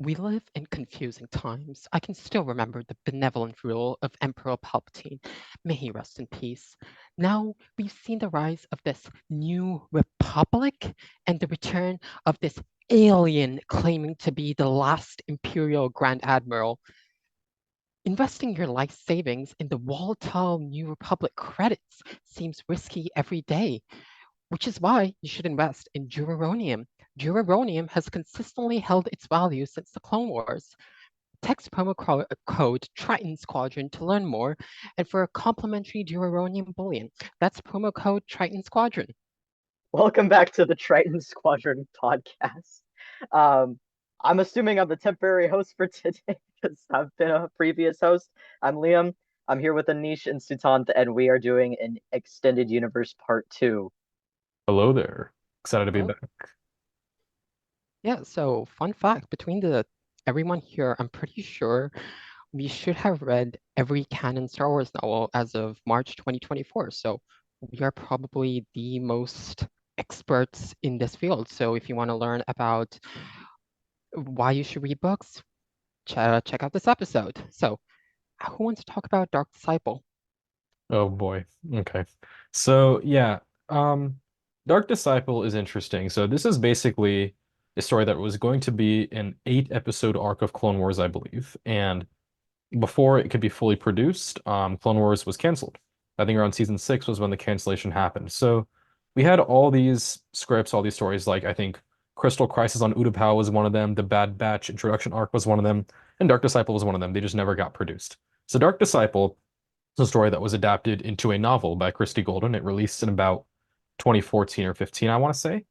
We live in confusing times. I can still remember the benevolent rule of Emperor Palpatine. May he rest in peace. Now we've seen the rise of this new republic and the return of this alien claiming to be the last Imperial Grand Admiral. Investing your life savings in the volatile New Republic credits seems risky every day, which is why you should invest in Duraronium. Duraronium has consistently held its value since the Clone Wars. Text code Triton Squadron to learn more and for a complimentary Duraronium bullion. That's promo code Triton Squadron. Welcome back to the Triton Squadron podcast. Um, I'm assuming I'm the temporary host for today because I've been a previous host. I'm Liam. I'm here with Anish and Suthanth, and we are doing an extended universe part two. Hello there. Excited to be Well, back. yeah, so fun fact, between the everyone here, I'm pretty sure we should have read every canon Star Wars novel as of March 2024. So we are probably the most experts in this field. So if you want to learn about why you should read books, check out this episode. So who wants to talk about Dark Disciple? Oh boy. Okay. So yeah, Dark Disciple is interesting. So this is basically a story that was going to be an 8 episode arc of Clone Wars, I believe. And before it could be fully produced, Clone Wars was canceled. I think around season 6 was when the cancellation happened. So we had all these scripts, all these stories, like I think Crystal Crisis on Utapau was one of them, the Bad Batch introduction arc was one of them, and Dark Disciple was one of them. They just never got produced. So Dark Disciple is a story that was adapted into a novel by Christie Golden. It released in about 2014 or 15, I want to say.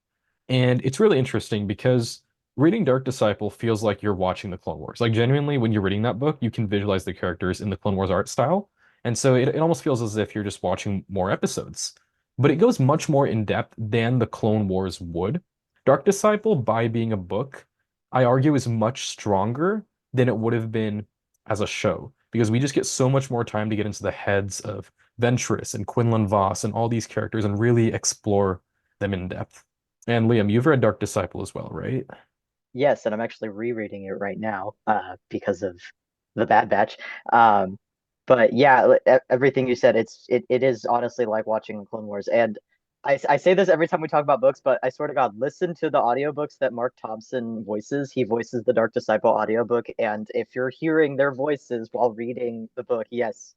And it's really interesting because reading Dark Disciple feels like you're watching the Clone Wars. Like genuinely, when you're reading that book, you can visualize the characters in the Clone Wars art style. And so it almost feels as if you're just watching more episodes. But it goes much more in depth than the Clone Wars would. Dark Disciple, by being a book, I argue is much stronger than it would have been as a show. Because we just get so much more time to get into the heads of Ventress and Quinlan Voss and all these characters and really explore them in depth. And Liam, you've read Dark Disciple as well, right? Yes, and I'm actually rereading it right now because of the Bad Batch. Um, but yeah, everything you said, it is honestly like watching Clone Wars. And I say this every time we talk about books, but I swear to God, listen to the audiobooks that Mark Thompson voices. He voices the Dark Disciple audiobook, and if you're hearing their voices while reading the book, yes,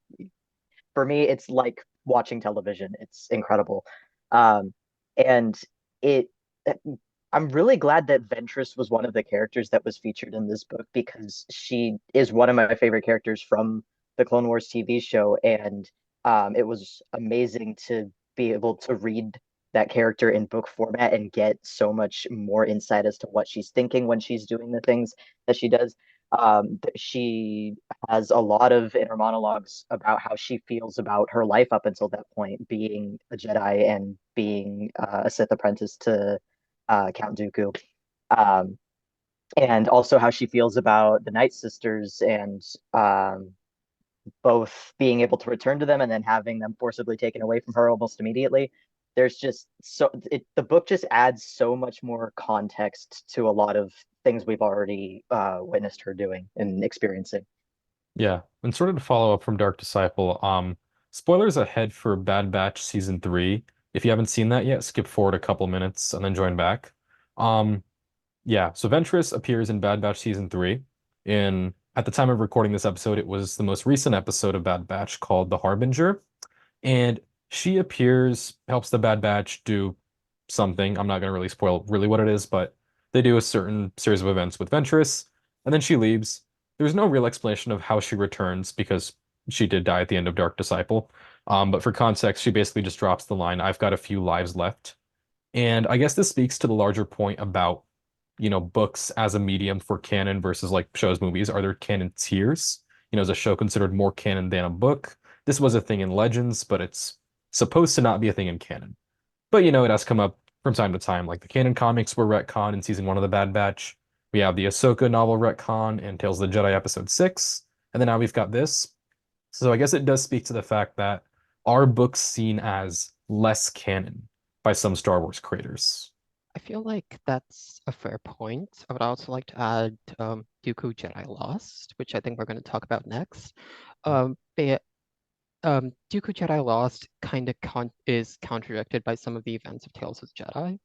for me, it's like watching television. It's incredible. Um, and it I'm really glad that Ventress was one of the characters that was featured in this book because she is one of my favorite characters from the Clone Wars TV show, and it was amazing to be able to read that character in book format and get so much more insight as to what she's thinking when she's doing the things that she does. She has a lot of inner monologues about how she feels about her life up until that point, being a Jedi and being a Sith apprentice to Count Dooku, um, and also how she feels about the Night Sisters and both being able to return to them and then having them forcibly taken away from her almost immediately. There's just the book just adds so much more context to a lot of things we've already witnessed her doing and experiencing. Yeah. And sort of to follow up from Dark Disciple, spoilers ahead for Bad Batch season 3. If you haven't seen that yet, skip forward a couple minutes and then join back. Um, yeah, so Ventress appears in Bad Batch season 3. In At the time of recording this episode, it was the most recent episode of Bad Batch called The Harbinger. And she appears, helps the Bad Batch do something. I'm not going to really spoil really what it is, but they do a certain series of events with Ventress, and then she leaves. There's no real explanation of how she returns because she did die at the end of Dark Disciple. But for context, she basically just drops the line, I've got a few lives left. And I guess this speaks to the larger point about, books as a medium for canon versus like shows, movies. Are there canon tiers? Is a show considered more canon than a book? This was a thing in Legends, but it's supposed to not be a thing in canon. But it has come up from time to time. Like the canon comics were retcon in season 1 of the Bad Batch. We have the Ahsoka novel retcon and Tales of the Jedi episode 6. And then now we've got this. So I guess it does speak to the fact that are books seen as less canon by some Star Wars creators? I feel like that's a fair point. I would also like to add Dooku Jedi Lost, which I think we're going to talk about next. But Dooku Jedi Lost kind of is contradicted by some of the events of Tales of the Jedi.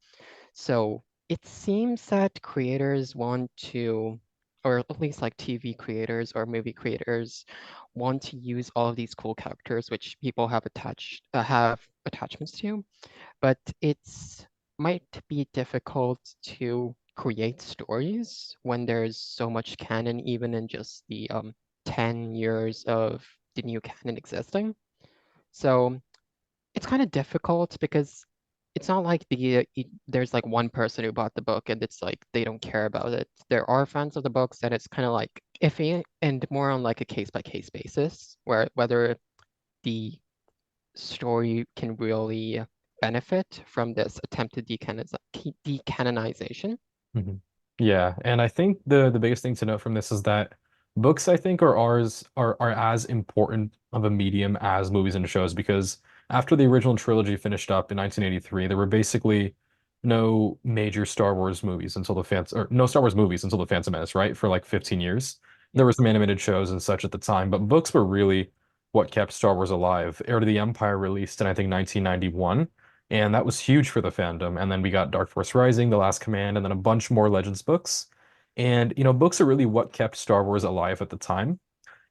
So it seems that creators want to, or at least like TV creators or movie creators, want to use all of these cool characters which people have attachments to, but it's might be difficult to create stories when there's so much canon, even in just the 10 years of the new canon existing. So it's kind of difficult because it's not like there's like one person who bought the book and it's like they don't care about it. There are fans of the books and it's kind of like iffy and more on like a case by case basis where whether the story can really benefit from this attempted decanonization. Mhm. Yeah, and I think the biggest thing to note from this is that books, I think, are as important of a medium as movies and shows because after the original trilogy finished up in 1983, there were basically no major Star Wars movies until the fans or no Star Wars movies until the Phantom Menace, right? For like 15 years. There Yeah. were some animated shows and such at the time, but books were really what kept Star Wars alive. Heir to the Empire released in I think 1991. And that was huge for the fandom. And then we got Dark Force Rising, The Last Command, and then a bunch more Legends books. And, books are really what kept Star Wars alive at the time.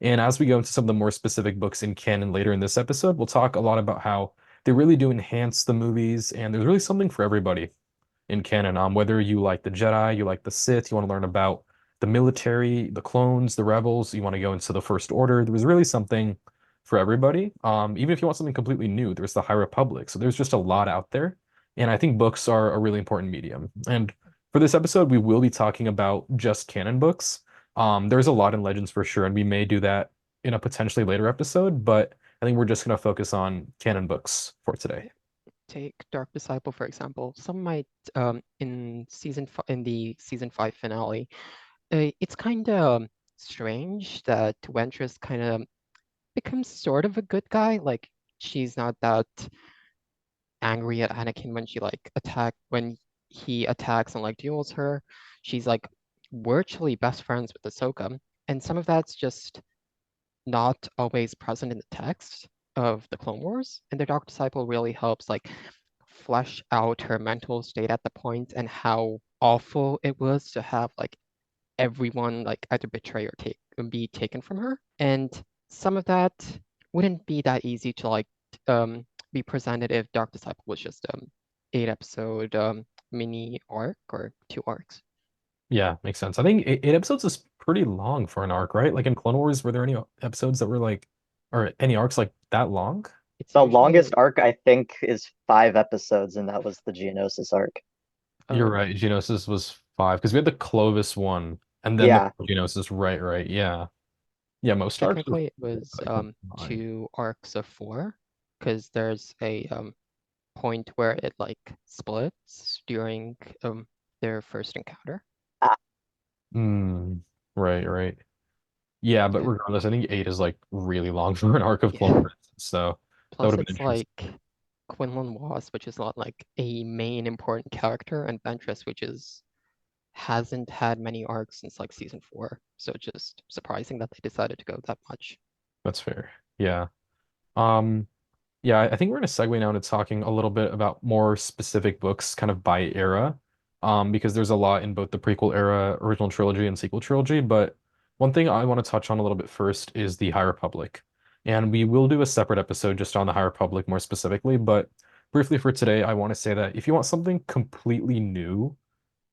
And as we go into some of the more specific books in canon later in this episode, we'll talk a lot about how they really do enhance the movies, and there's really something for everybody in canon. Whether you like the Jedi, you like the Sith, you want to learn about the military, the clones, the rebels, you want to go into the First Order. There was really something for everybody. Even if you want something completely new, there's the High Republic. So there's just a lot out there. And I think books are a really important medium. And for this episode, we will be talking about just canon books. There's a lot in Legends for sure, and we may do that in a potentially later episode, but I think we're just going to focus on canon books for today. Take Dark Disciple, for example. Some might in in the season 5 finale. It's kind of strange that Ventress kind of becomes sort of a good guy. Like she's not that angry at Anakin when he attacks and like duels her. She's like virtually best friends with Ahsoka, and some of that's just not always present in the text of the Clone Wars. And the Dark Disciple really helps like flesh out her mental state at the point and how awful it was to have like everyone like either betray or be taken from her. And some of that wouldn't be that easy to like be presented if Dark Disciple was just 8 episode mini arc or 2 arcs. Yeah, makes sense. I think eight episodes is pretty long for an arc, right? Like in Clone Wars, were there any episodes that were like, or any arcs like that long? It's The usually longest arc I think is 5 episodes, and that was the Geonosis arc. You're oh right. Geonosis was five because we had the Clovis one and then the Yeah, Geonosis. Right, right. Yeah. Yeah, most arcs were technically it was like 9. 2 arcs of 4 because there's a point where it like splits during their first encounter. ah, Mm, right, right. Yeah, but Yeah. regardless, I think 8 is like really long for an arc of Clone Yeah. Wars. So that would Plus have been it's interesting. like Quinlan Woss, which is not like a main important character, and Ventress, which is hasn't had many arcs since like season 4. So it's just surprising that they decided to go that much. That's fair. Yeah. Um, Yeah, I think we're going to segue now into talking a little bit about more specific books, kind of by era, because there's a lot in both the prequel era, original trilogy, and sequel trilogy. But one thing I want to touch on a little bit first is the High Republic. And we will do a separate episode just on the High Republic more specifically. But briefly for today, I want to say that if you want something completely new,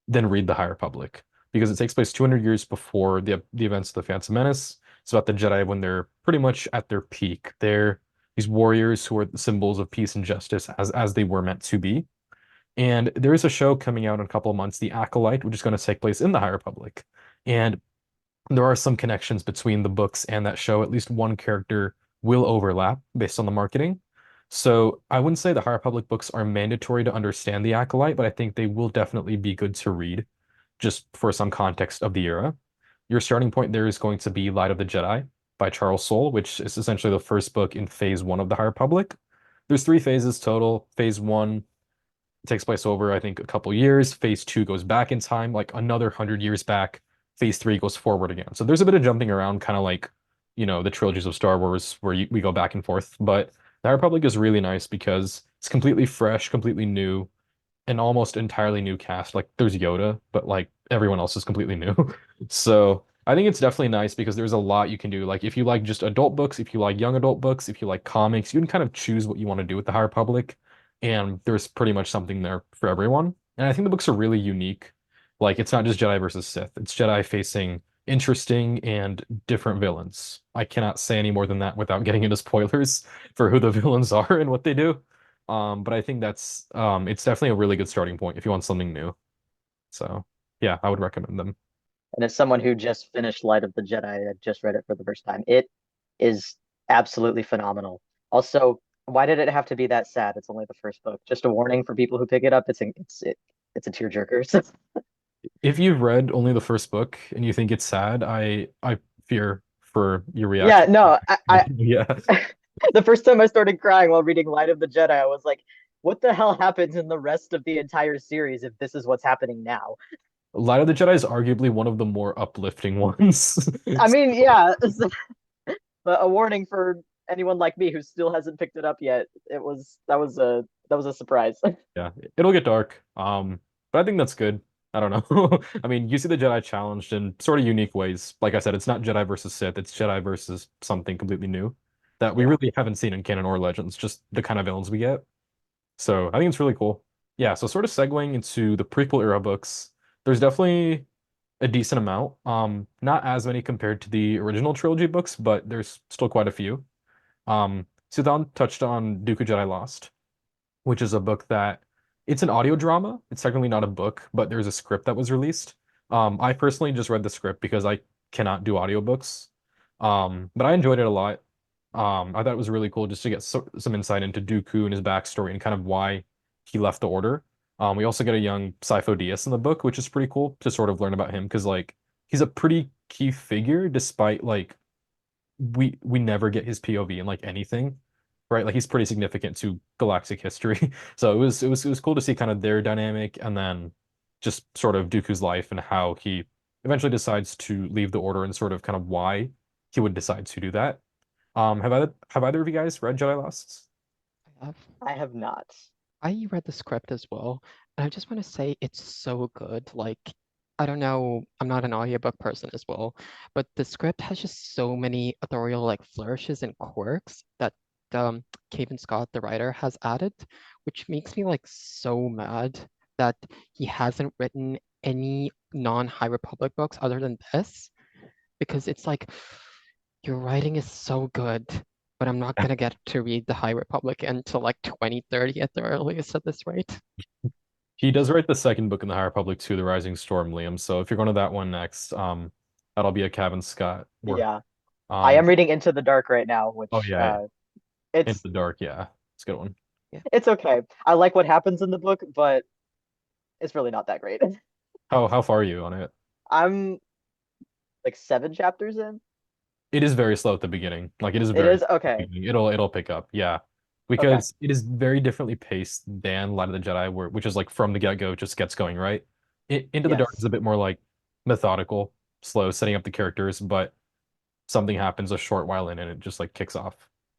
then read the High Republic because it takes place 200 years before the events of the Phantom Menace. It's about the Jedi when they're pretty much at their peak. They're these warriors who are the symbols of peace and justice as they were meant to be. And there is a show coming out in a couple of months, The Acolyte, which is going to take place in the High Republic. And there are some connections between the books and that show. At least one character will overlap based on the marketing. So I wouldn't say the High Republic books are mandatory to understand the Acolyte, but I think they will definitely be good to read just for some context of the era. Your starting point there is going to be Light of the Jedi by Charles Soule, which is essentially the first book in phase 1 of the High Republic. There's 3 phases total. Phase 1 It takes place over, I think, a couple years. Phase 2 goes back in time, like another 100 years back. Phase 3 goes forward again. So there's a bit of jumping around, kind of like, the trilogies of Star Wars, where we go back and forth. But the Republic is really nice because it's completely fresh, completely new, an almost entirely new cast. Like there's Yoda, but like everyone else is completely new. So I think it's definitely nice because there's a lot you can do. Like if you like just adult books, if you like young adult books, if you like comics, you can kind of choose what you want to do with the High Republic, and there's pretty much something there for everyone. And I think the books are really unique. Like it's not just Jedi versus Sith. It's Jedi facing interesting and different villains. I cannot say any more than that without getting into spoilers for who the villains are and what they do. But I think that's it's definitely a really good starting point if you want something new. So yeah, I would recommend them. And as someone who just finished Light of the Jedi, I just read it for the first time. It is absolutely phenomenal. Also, why did it have to be that sad? It's only the first book. Just a warning for people who pick it up. It's a tearjerker. So, If you've read only the first book and you think it's sad, I fear for your yeah, reaction. no, Yeah. the first time I started crying while reading Light of the Jedi, I was like, what the hell happens in the rest of the entire series if this is what's happening now? Light of the Jedi is arguably one of the more uplifting ones. I mean, yeah, but a warning for anyone like me who still hasn't picked it up yet. That was a surprise. Yeah, it'll get dark. But I think that's good. I don't know. I mean, you see the Jedi challenged in sort of unique ways. Like I said, it's not Jedi versus Sith, it's Jedi versus something completely new that we Yeah. really haven't seen in canon or Legends, just the kind of villains we get. So I think it's really cool. Yeah, so sort of segueing into the prequel era books, there's definitely a decent amount. Not as many compared to the original trilogy books, but there's still quite a few. Suthan touched on Dooku Jedi Lost, which is a book that it's an audio drama. It's technically not a book, but there's a script that was released. I personally just read the script because I cannot do audiobooks. But I enjoyed it a lot. I thought it was really cool just to get some insight into Dooku and his backstory and kind of why he left the Order. We also get a young Sifo Dyas in the book, which is pretty cool to sort of learn about him because like he's a pretty key figure despite like we never get his POV in like anything, right? Like he's pretty significant to galactic history. So it was cool to see kind of their dynamic and then just sort of Dooku's life and how he eventually decides to leave the Order and sort of kind of why he would decide to do that. Have either of you guys read Jedi Lost? I have. I have not. I read the script as well, and I just want to say it's so good. Like, I don't know, I'm not an audiobook person as well, but the script has just so many authorial like flourishes and quirks that Cavan Scott, the writer, has added, which makes me like so mad that he hasn't written any non-High Republic books other than this, because it's like your writing is so good, but I'm not gonna get to read the High Republic until like 2030 at the earliest at this rate. He does write the second book in the High Republic too, The Rising Storm, Liam. So if you're going to that one next, that'll be a Cavan Scott work. Yeah. I Um, am reading Into the Dark right now, oh which yeah, yeah. Into it's the Dark, yeah. It's a good one. Yeah. it's okay. I like what happens in the book, but it's really not that great. How far are you on it? I'm like 7 chapters in. It is very slow at the beginning. Like it is It very is slow at the okay. beginning. It'll pick up, yeah. Okay. Because it is very differently paced than Light of the Jedi, which is like from the get-go it just gets going, right? Into the Dark is Yes. a bit more like methodical, slow, setting up the characters, but something happens a short while in and it just like kicks off.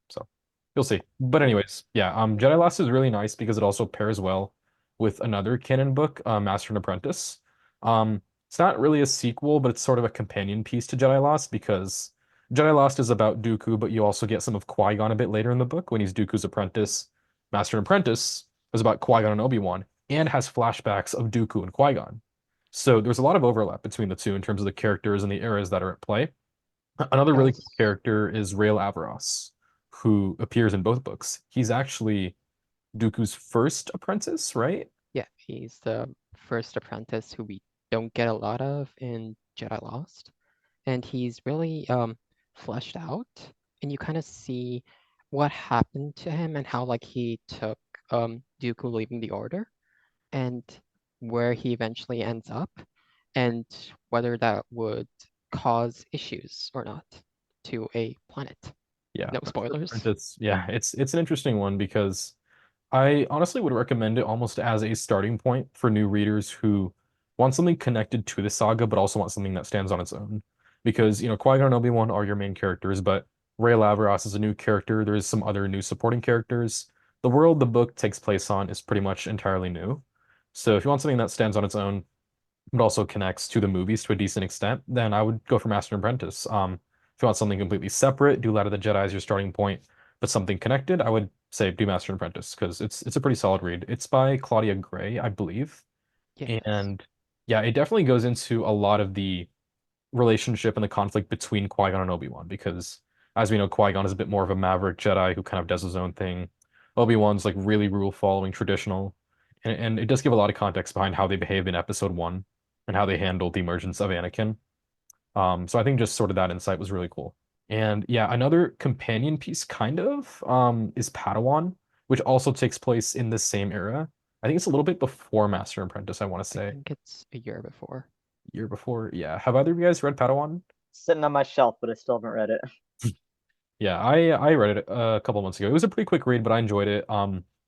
So you'll see. But anyways, yeah, Jedi Lost is really nice because it also pairs well with another canon book, Master and Apprentice. It's not really a sequel, but it's sort of a companion piece to Jedi Lost because Jedi Lost is about Dooku, but you also get some of Qui-Gon a bit later in the book when he's Dooku's apprentice. Master and Apprentice is about Qui-Gon and Obi-Wan and has flashbacks of Dooku and Qui-Gon. So there's a lot of overlap between the two in terms of the characters and the eras that are at play. Another really cool Yes. character is Rael Averross, who appears in both books. He's actually Dooku's first apprentice, right? Yeah, he's the first apprentice who we don't get a lot of in Jedi Lost. And he's really fleshed out, and you kind of see what happened to him and how like he took Dooku leaving the Order and where he eventually ends up, and whether that would cause issues or not to a planet. Yeah, No Master and spoilers. Apprentice. Yeah, it's an interesting one because I honestly would recommend it almost as a starting point for new readers who want something connected to the saga, but also want something that stands on its own. Because, Qui-Gon and Obi-Wan are your main characters, but Rey Lavras is a new character. There's some other new supporting characters. The world the book takes place on is pretty much entirely new. So if you want something that stands on its own, but also connects to the movies to a decent extent, then I would go for Master and Apprentice. If you want something completely separate, do Light of the Jedi as your starting point, but something connected, I would say do Master and Apprentice because it's a pretty solid read. It's by Claudia Gray, I believe, Yes. and yeah, it definitely goes into a lot of the relationship and the conflict between Qui-Gon and Obi-Wan because, as we know, Qui-Gon is a bit more of a maverick Jedi who kind of does his own thing. Obi-Wan's like really rule following, traditional, and it does give a lot of context behind how they behave in Episode One and how they handled the emergence of Anakin. So I think just sort of that insight was really cool. And yeah, another companion piece kind of is Padawan, which also takes place in the same era. I think it's a little bit before Master and Apprentice, I want to I say. think it's a year before. Year before. Yeah. Have either of you guys read Padawan? Sitting on my shelf, but I still haven't read it. Yeah, I read it a couple months ago. It was a pretty quick read, but I enjoyed it.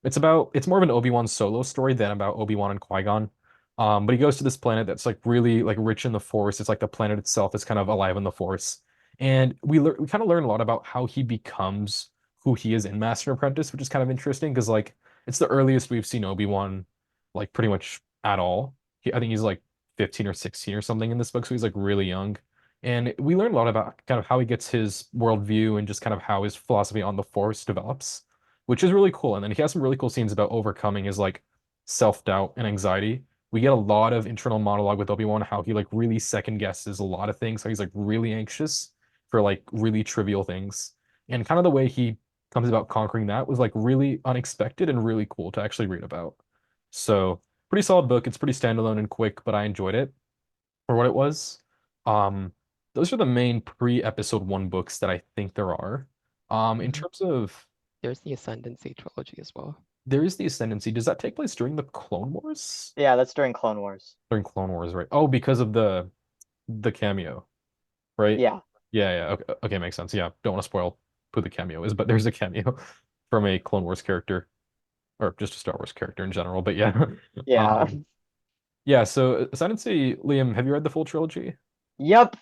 It's more of an Obi-Wan solo story than about Obi-Wan and Qui-Gon. But he goes to this planet that's like really like rich in the Force. It's like the planet itself is kind of alive in the Force. And we kind of learn a lot about how he becomes who he is in Master and Apprentice, which is kind of interesting because like it's the earliest we've seen Obi-Wan like pretty much at all. I think he's like 15 or 16 or something in this book, so he's like really young. And we learn a lot about kind of how he gets his worldview and just kind of how his philosophy on the Force develops, which is really cool. And then he has some really cool scenes about overcoming his like self-doubt and anxiety. We get a lot of internal monologue with Obi-Wan, how he like really second guesses a lot of things, how he's like really anxious for like really trivial things. And kind of the way he comes about conquering that was like really unexpected and really cool to actually read about. So, pretty solid book. It's pretty standalone and quick, but I enjoyed it for what it was. Um, those are the main pre-episode one books that I think there are. In Mhm. terms of There's the Ascendancy trilogy as well. there is the Ascendancy. Does that take place during the Clone Wars? Yeah, that's during Clone Wars. During Clone Wars, right? Oh, because of the cameo, right? Yeah. Yeah, yeah. Okay, okay, makes sense. Yeah, don't want to spoil who the cameo is, but there's a cameo from a Clone Wars character, or just a Star Wars character in general. But yeah, Yeah. yeah. So Ascendancy, Liam, have you read the full trilogy? Yep.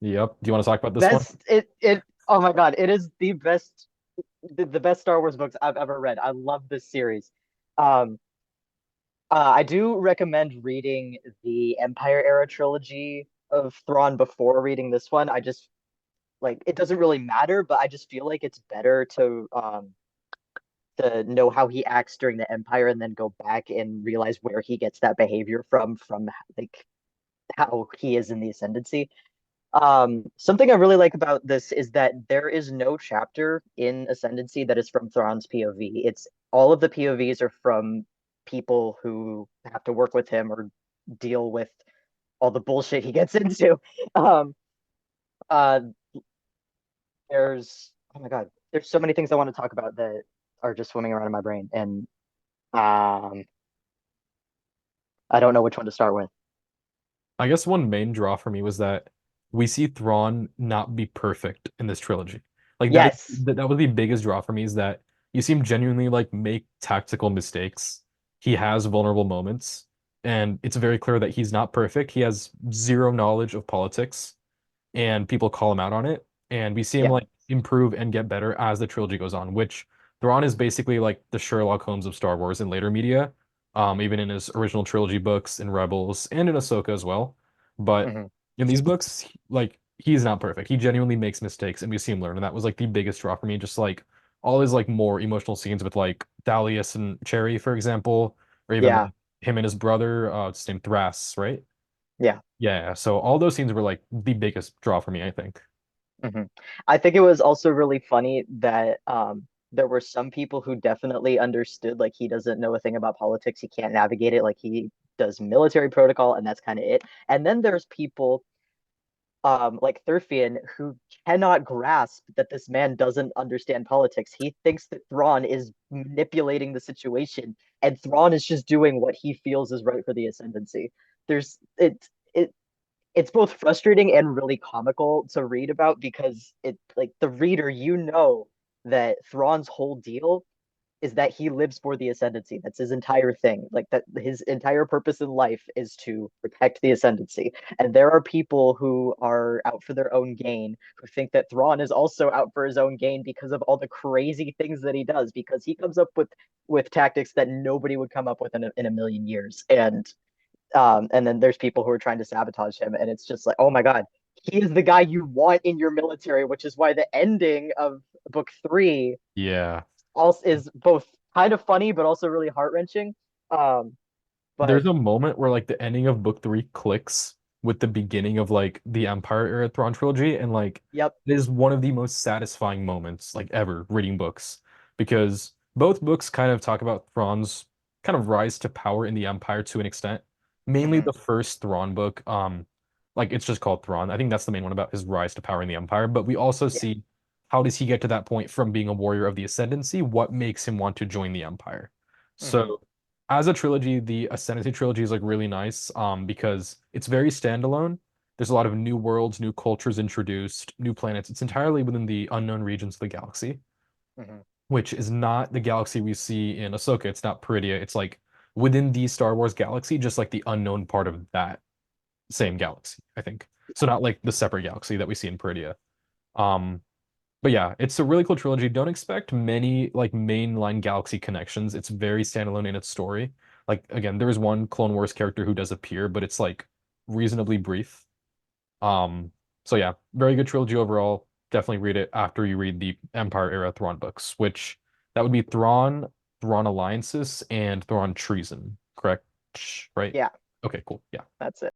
Yep. Do you want to talk about this one? Best it oh my God, it is the best Star Wars books I've ever read. I love this series. Um I do recommend reading the Empire era trilogy of Thrawn before reading this one. I just like it doesn't really matter, but I just feel like it's better to know how he acts during the Empire and then go back and realize where he gets that behavior from like how he is in the Ascendancy. Something I really like about this is that there is no chapter in Ascendancy that is from Thrawn's POV. It's all of the POVs are from people who have to work with him or deal with all the bullshit he gets into. Um, uh, there's oh my God, there's so many things I want to talk about that are just swimming around in my brain, and um, I don't know which one to start with. I guess one main draw for me was that we see Thrawn not be perfect in this trilogy. Like Yes. that was the biggest draw for me is that you see him genuinely like make tactical mistakes. He has vulnerable moments, and it's very clear that he's not perfect. He has zero knowledge of politics, and people call him out on it. And we see him Yeah. like improve and get better as the trilogy goes on, which Thrawn is basically like the Sherlock Holmes of Star Wars in later media, even in his original trilogy books, in Rebels, and in Ahsoka as well. But Hmm. in these books, like he's not perfect. He genuinely makes mistakes, and we see him learn. And that was like the biggest draw for me. Just like all his like more emotional scenes with like Thalius and Cherry, for example, or even Yeah. like him and his brother, it's named Thras, right? Yeah. Yeah, so all those scenes were like the biggest draw for me, I think. Hmm. I think it was also really funny that there were some people who definitely understood like he doesn't know a thing about politics, he can't navigate it, like he does military protocol and that's kind of it. And then there's people like Thurfian who cannot grasp that this man doesn't understand politics. He thinks that Thrawn is manipulating the situation and Thrawn is just doing what he feels is right for the ascendancy. There's it's both frustrating and really comical to read about because it like the reader, you know that Thrawn's whole deal is that he lives for the ascendancy. That's his entire thing. Like that, his entire purpose in life is to protect the ascendancy. And there are people who are out for their own gain, who think that Thrawn is also out for his own gain because of all the crazy things that he does, because he comes up with tactics that nobody would come up with in a million years. And then there's people who are trying to sabotage him, and it's just like, oh my god, he is the guy you want in your military, which is why the ending of book 3 Yeah. also is both kind of funny but also really heart-wrenching. Um, There's but a moment where like the ending of book 3 clicks with the beginning of like the Empire era Thrawn trilogy, and like yep. it is one of the most satisfying moments like ever reading books, because both books kind of talk about Thrawn's kind of rise to power in the Empire to an extent. Mainly Mhm, the first Thrawn book, like it's just called Thrawn. I think that's the main one about his rise to power in the Empire. But we also yeah. see how does he get to that point from being a warrior of the Ascendancy? What makes him want to join the Empire? Mhm, So as a trilogy, the Ascendancy trilogy is like really nice, because it's very standalone. There's a lot of new worlds, new cultures introduced, new planets. It's entirely within the unknown regions of the galaxy, mhm. which is not the galaxy we see in Ahsoka. It's not Peridia. It's like within the Star Wars galaxy, just like the unknown part of that same galaxy, I think. So not like the separate galaxy that we see in Peridia. Um, but yeah, it's a really cool trilogy. Don't expect many like mainline galaxy connections. It's very standalone in its story. Like again, there is one Clone Wars character who does appear, but it's like reasonably brief. Um, so yeah, very good trilogy overall. Definitely read it after you read the Empire era Thrawn books, which that would be Thrawn, Thrawn Alliances, and Thrawn Treason, correct? Right? Yeah, Okay, cool. Yeah. that's it.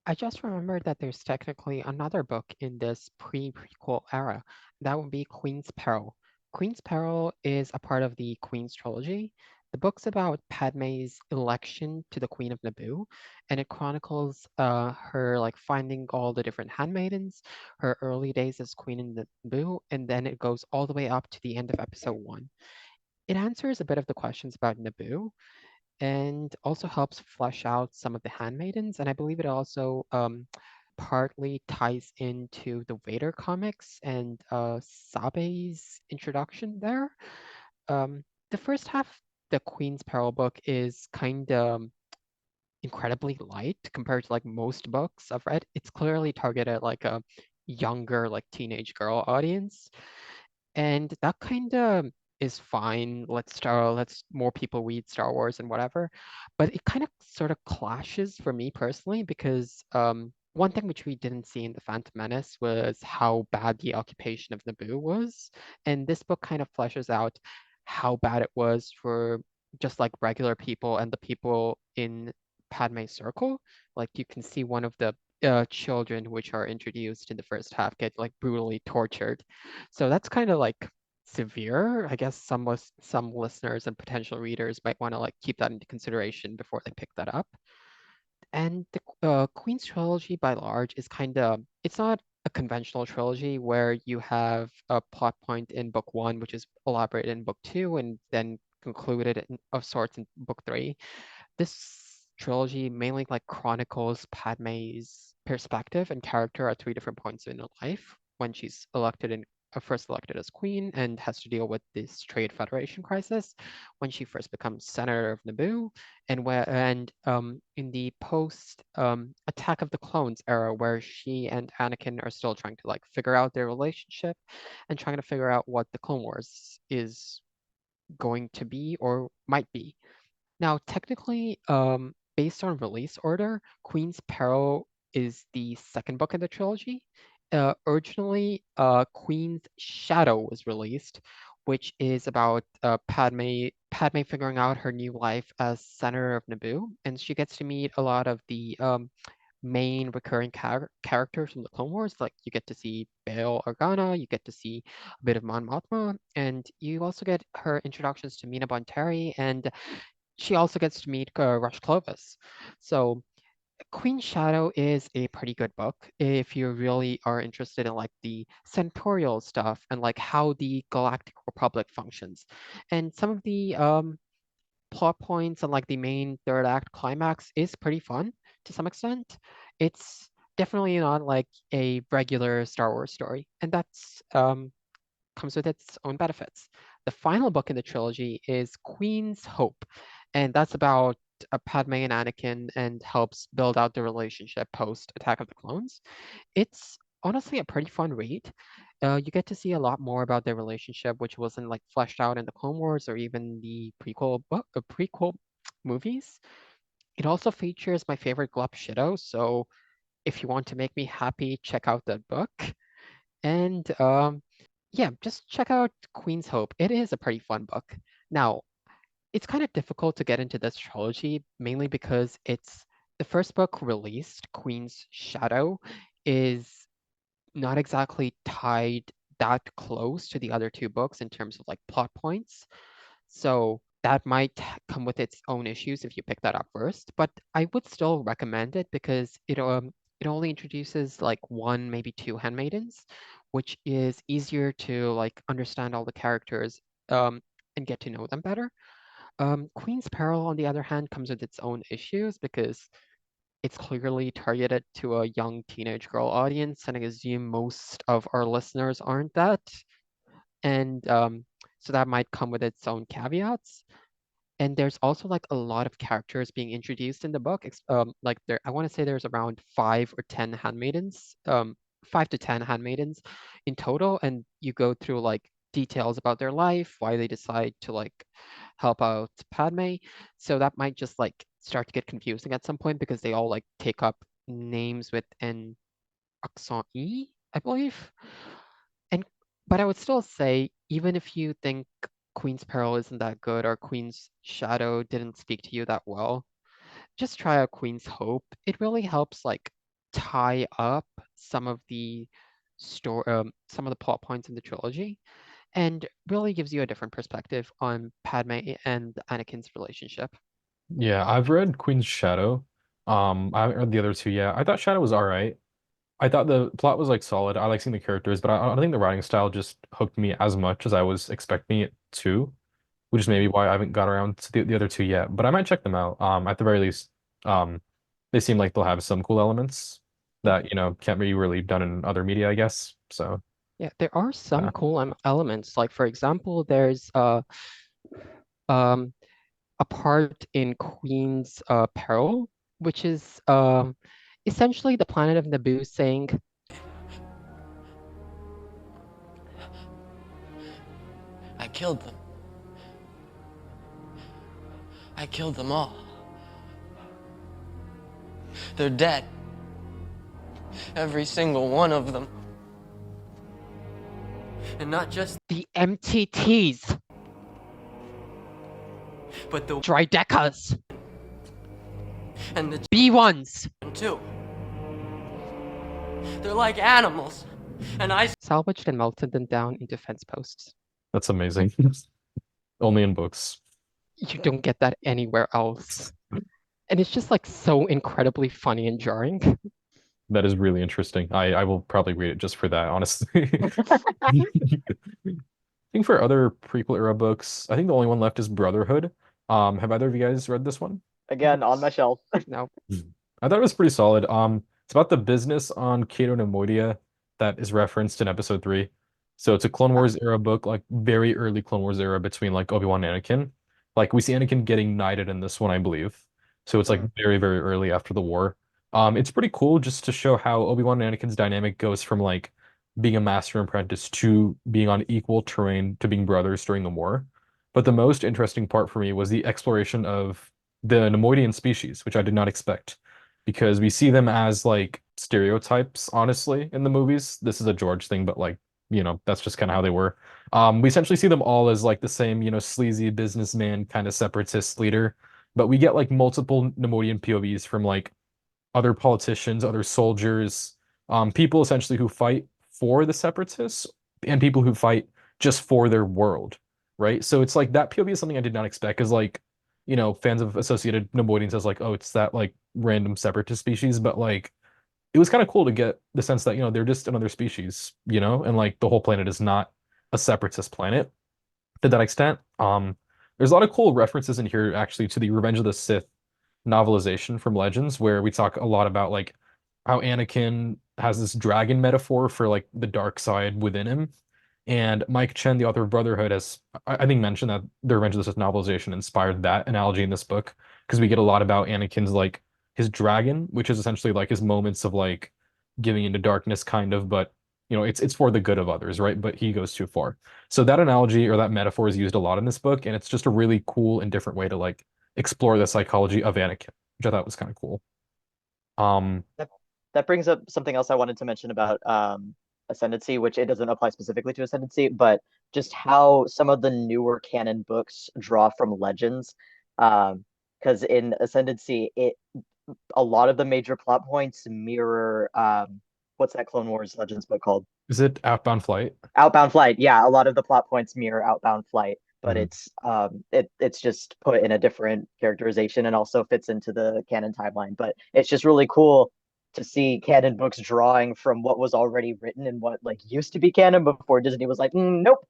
I just remembered that there's technically another book in this pre-prequel era. That would be Queen's Peril. Queen's Peril is a part of the Queen's Trilogy. The book's about Padme's election to the Queen of Naboo, and it chronicles her like finding all the different handmaidens, her early days as Queen in Naboo, and then it goes all the way up to the end of episode 1. It answers a bit of the questions about Naboo, and also helps flesh out some of the handmaidens. And I believe it also partly ties into the Vader comics and Sabe's introduction there. The first half, the Queen's Peril book, is kind of incredibly light compared to like most books I've read. It's clearly targeted at like a younger, like teenage girl audience, and that kind of is fine. Let's more people read Star Wars and whatever. But it kind of sort of clashes for me personally because one thing which we didn't see in The Phantom Menace was how bad the occupation of Naboo was. And this book kind of fleshes out how bad it was for just like regular people and the people in Padme's circle. Like you can see one of the children which are introduced in the first half get like brutally tortured. So that's kind of like severe. I guess some listeners and potential readers might want to like keep that into consideration before they pick that up. And the Queen's trilogy by large is kind of, it's not a conventional trilogy where you have a plot point in book 1 which is elaborated in book 2 and then concluded of sorts in book 3. This trilogy mainly like chronicles Padme's perspective and character at 3 different points in her life when she's first elected as queen and has to deal with this Trade Federation crisis, when she first becomes senator of Naboo, and in the post Attack of the Clones era, where she and Anakin are still trying to like figure out their relationship and trying to figure out what the Clone Wars is going to be or might be. Now, technically, based on release order, Queen's Peril is the second book in the trilogy. Originally, Queen's Shadow was released, which is about Padme figuring out her new life as Senator of Naboo, and she gets to meet a lot of the main recurring characters from the Clone Wars. Like you get to see Bail Organa, you get to see a bit of Mon Mothma, and you also get her introductions to Mina Bonteri, and she also gets to meet Rush Clovis. So Queen Shadow is a pretty good book if you really are interested in like the senatorial stuff and like how the Galactic Republic functions. And some of the plot points and like the main third act climax is pretty fun to some extent. It's definitely not like a regular Star Wars story, and that's comes with its own benefits. The final book in the trilogy is Queen's Hope, and that's about Padme and Anakin and helps build out the relationship post Attack of the Clones. It's honestly a pretty fun read. You get to see a lot more about their relationship, which wasn't like fleshed out in the Clone Wars or even the prequel movies. It also features my favorite Glup Shido, so if you want to make me happy, check out that book. And yeah, just check out Queen's Hope. It is a pretty fun book. Now, it's kind of difficult to get into this trilogy, mainly because it's the first book released, Queen's Shadow, is not exactly tied that close to the other two books in terms of like plot points. So that might come with its own issues if you pick that up first, but I would still recommend it because it only introduces like one, maybe two handmaidens, which is easier to like understand all the characters and get to know them better. Queen's Peril, on the other hand, comes with its own issues because it's clearly targeted to a young teenage girl audience, and I assume most of our listeners aren't that. And so that might come with its own caveats. And there's also like a lot of characters being introduced in the book. Like I want to say there's around 5 or 10 handmaidens, 5 to 10 handmaidens in total, and you go through like details about their life, why they decide to like help out Padme. So that might just like start to get confusing at some point because they all like take up names with an accent E, I believe. And but I would still say, even if you think Queen's Peril isn't that good or Queen's Shadow didn't speak to you that well, just try out Queen's Hope. It really helps like tie up some of the some of the plot points in the trilogy, and really gives you a different perspective on Padme and Anakin's relationship. Yeah, I've read Queen's Shadow. I haven't read the other two yet. I thought Shadow was all right. I thought the plot was like solid. I like seeing the characters, but I don't think the writing style just hooked me as much as I was expecting it to, which is maybe why I haven't got around to the other two yet. But I might check them out. At the very least, um, they seem like they'll have some cool elements that, can't be really done in other media, I guess. So, Yeah, there are some yeah. cool elements. Like for example, there's um a part in Queen's Peril, which is essentially the planet of Naboo saying, I killed them. I killed them all. They're dead. Every single one of them. And not just the MTTs, but the Drydekas, and the B1s. too. They're like animals. And I Salvaged and melted them down into fence posts. That's amazing. Only in books. You don't get that anywhere else. And it's just like so incredibly funny and jarring. That is really interesting. I will probably read it just for that, honestly. I think for other prequel era books, I think the only one left is Brotherhood. Have either of you guys read this one? Again, on my shelf. No. I thought it was pretty solid. It's about the business on Cato Nemoidia that is referenced in episode 3. So it's a Clone Wars era book, like very early Clone Wars era between like Obi-Wan and Anakin. Like we see Anakin getting knighted in this one, I believe. So it's like very, very early after the war. It's pretty cool just to show how Obi-Wan and Anakin's dynamic goes from like being a master and apprentice to being on equal terrain to being brothers during the war. But the most interesting part for me was the exploration of the Nemoidian species, which I did not expect, because we see them as like stereotypes, honestly, in the movies. This is a George thing, but like, that's just kind of how they were. We essentially see them all as like the same, sleazy businessman kind of separatist leader, but we get like multiple Nemoidian POVs from like other politicians, other soldiers, people essentially who fight for the separatists and people who fight just for their world, right? So it's like that POV is something I did not expect because like, fans have associated Nemoidians as like, oh, it's that like random separatist species, but like it was kind of cool to get the sense that, they're just another species, and like the whole planet is not a separatist planet to that extent. There's a lot of cool references in here actually to the Revenge of the Sith novelization from Legends, where we talk a lot about like how Anakin has this dragon metaphor for like the dark side within him. And Mike Chen, the author of Brotherhood, has I think mentioned that the Revenge of the Sith novelization inspired that analogy in this book because we get a lot about Anakin's like his dragon, which is essentially like his moments of like giving into darkness, kind of, but it's for the good of others, right? But he goes too far. So that analogy or that metaphor is used a lot in this book, and it's just a really cool and different way to like explore the psychology of Anakin, which I thought was kind of cool. Um, That brings up something else I wanted to mention about Ascendancy, which it doesn't apply specifically to Ascendancy, but just how some of the newer canon books draw from legends. Because in Ascendancy, a lot of the major plot points mirror what's that Clone Wars Legends book called? is it Outbound Flight? Outbound Flight. Yeah, a lot of the plot points mirror Outbound Flight, but Mhm. it's just put in a different characterization and also fits into the canon timeline. But it's just really cool to see canon books drawing from what was already written and what like used to be canon before Disney was like, nope.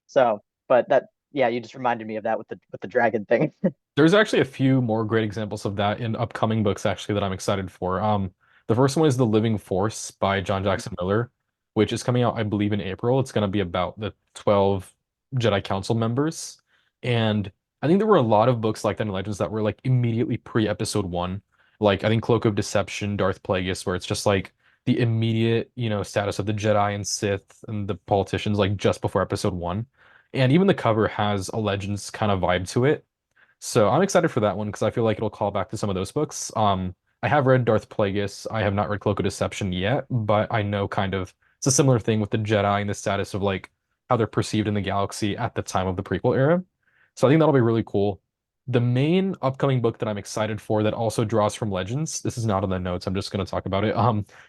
So, but that yeah, you just reminded me of that with the dragon thing. There's actually a few more great examples of that in upcoming books actually that I'm excited for. The first one is The Living Force by John Jackson Miller, which is coming out, I believe, in April. It's going to be about the 12 Jedi Council members. And I think there were a lot of books like that in Legends that were like immediately pre-episode one. Like I think Cloak of Deception, Darth Plagueis, where it's just like the immediate, status of the Jedi and Sith and the politicians like just before episode one. And even the cover has a Legends kind of vibe to it. So I'm excited for that one because I feel like it'll call back to some of those books. I have read Darth Plagueis. I have not read Cloak of Deception yet, but I know kind of it's a similar thing with the Jedi and the status of like how they're perceived in the galaxy at the time of the prequel era. So I think that'll be really cool. The main upcoming book that I'm excited for that also draws from Legends, this is not in the notes, I'm just going to talk about it,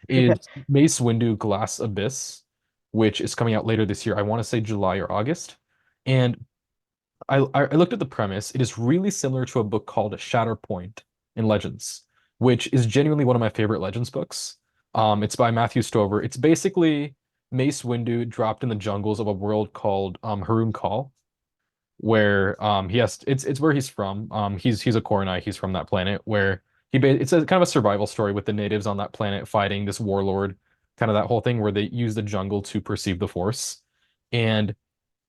is Mace Windu Glass Abyss, which is coming out later this year. I want to say July or August. And I looked at the premise. It is really similar to a book called Shatterpoint in Legends, which is genuinely one of my favorite Legends books. It's by Matthew Stover. It's basically Mace Windu dropped in the jungles of a world called Harun Kal, where he has it's where he's from. He's a Koronai. He's from that planet where it's a kind of a survival story with the natives on that planet fighting this warlord, kind of that whole thing where they use the jungle to perceive the Force. And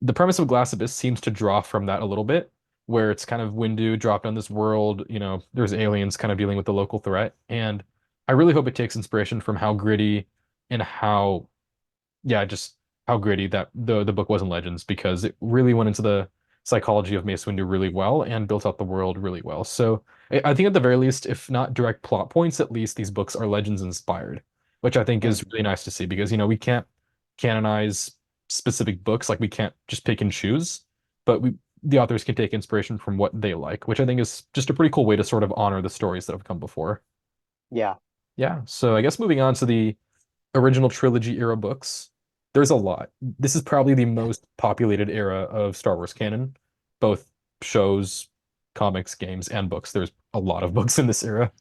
the premise of Glass Abyss seems to draw from that a little bit, where it's kind of Windu dropped on this world, there's aliens kind of dealing with the local threat. And I really hope it takes inspiration from how gritty and how, yeah, just how gritty that the book was in Legends, because it really went into the psychology of Mace Windu really well and built out the world really well. So I think at the very least, if not direct plot points, at least these books are Legends inspired, which I think is really nice to see because, we can't canonize specific books. Like we can't just pick and choose, but the authors can take inspiration from what they like, which I think is just a pretty cool way to sort of honor the stories that have come before. Yeah. Yeah. So I guess moving on to the original trilogy era books, there's a lot. This is probably the most populated era of Star Wars canon, both shows, comics, games, and books. There's a lot of books in this era.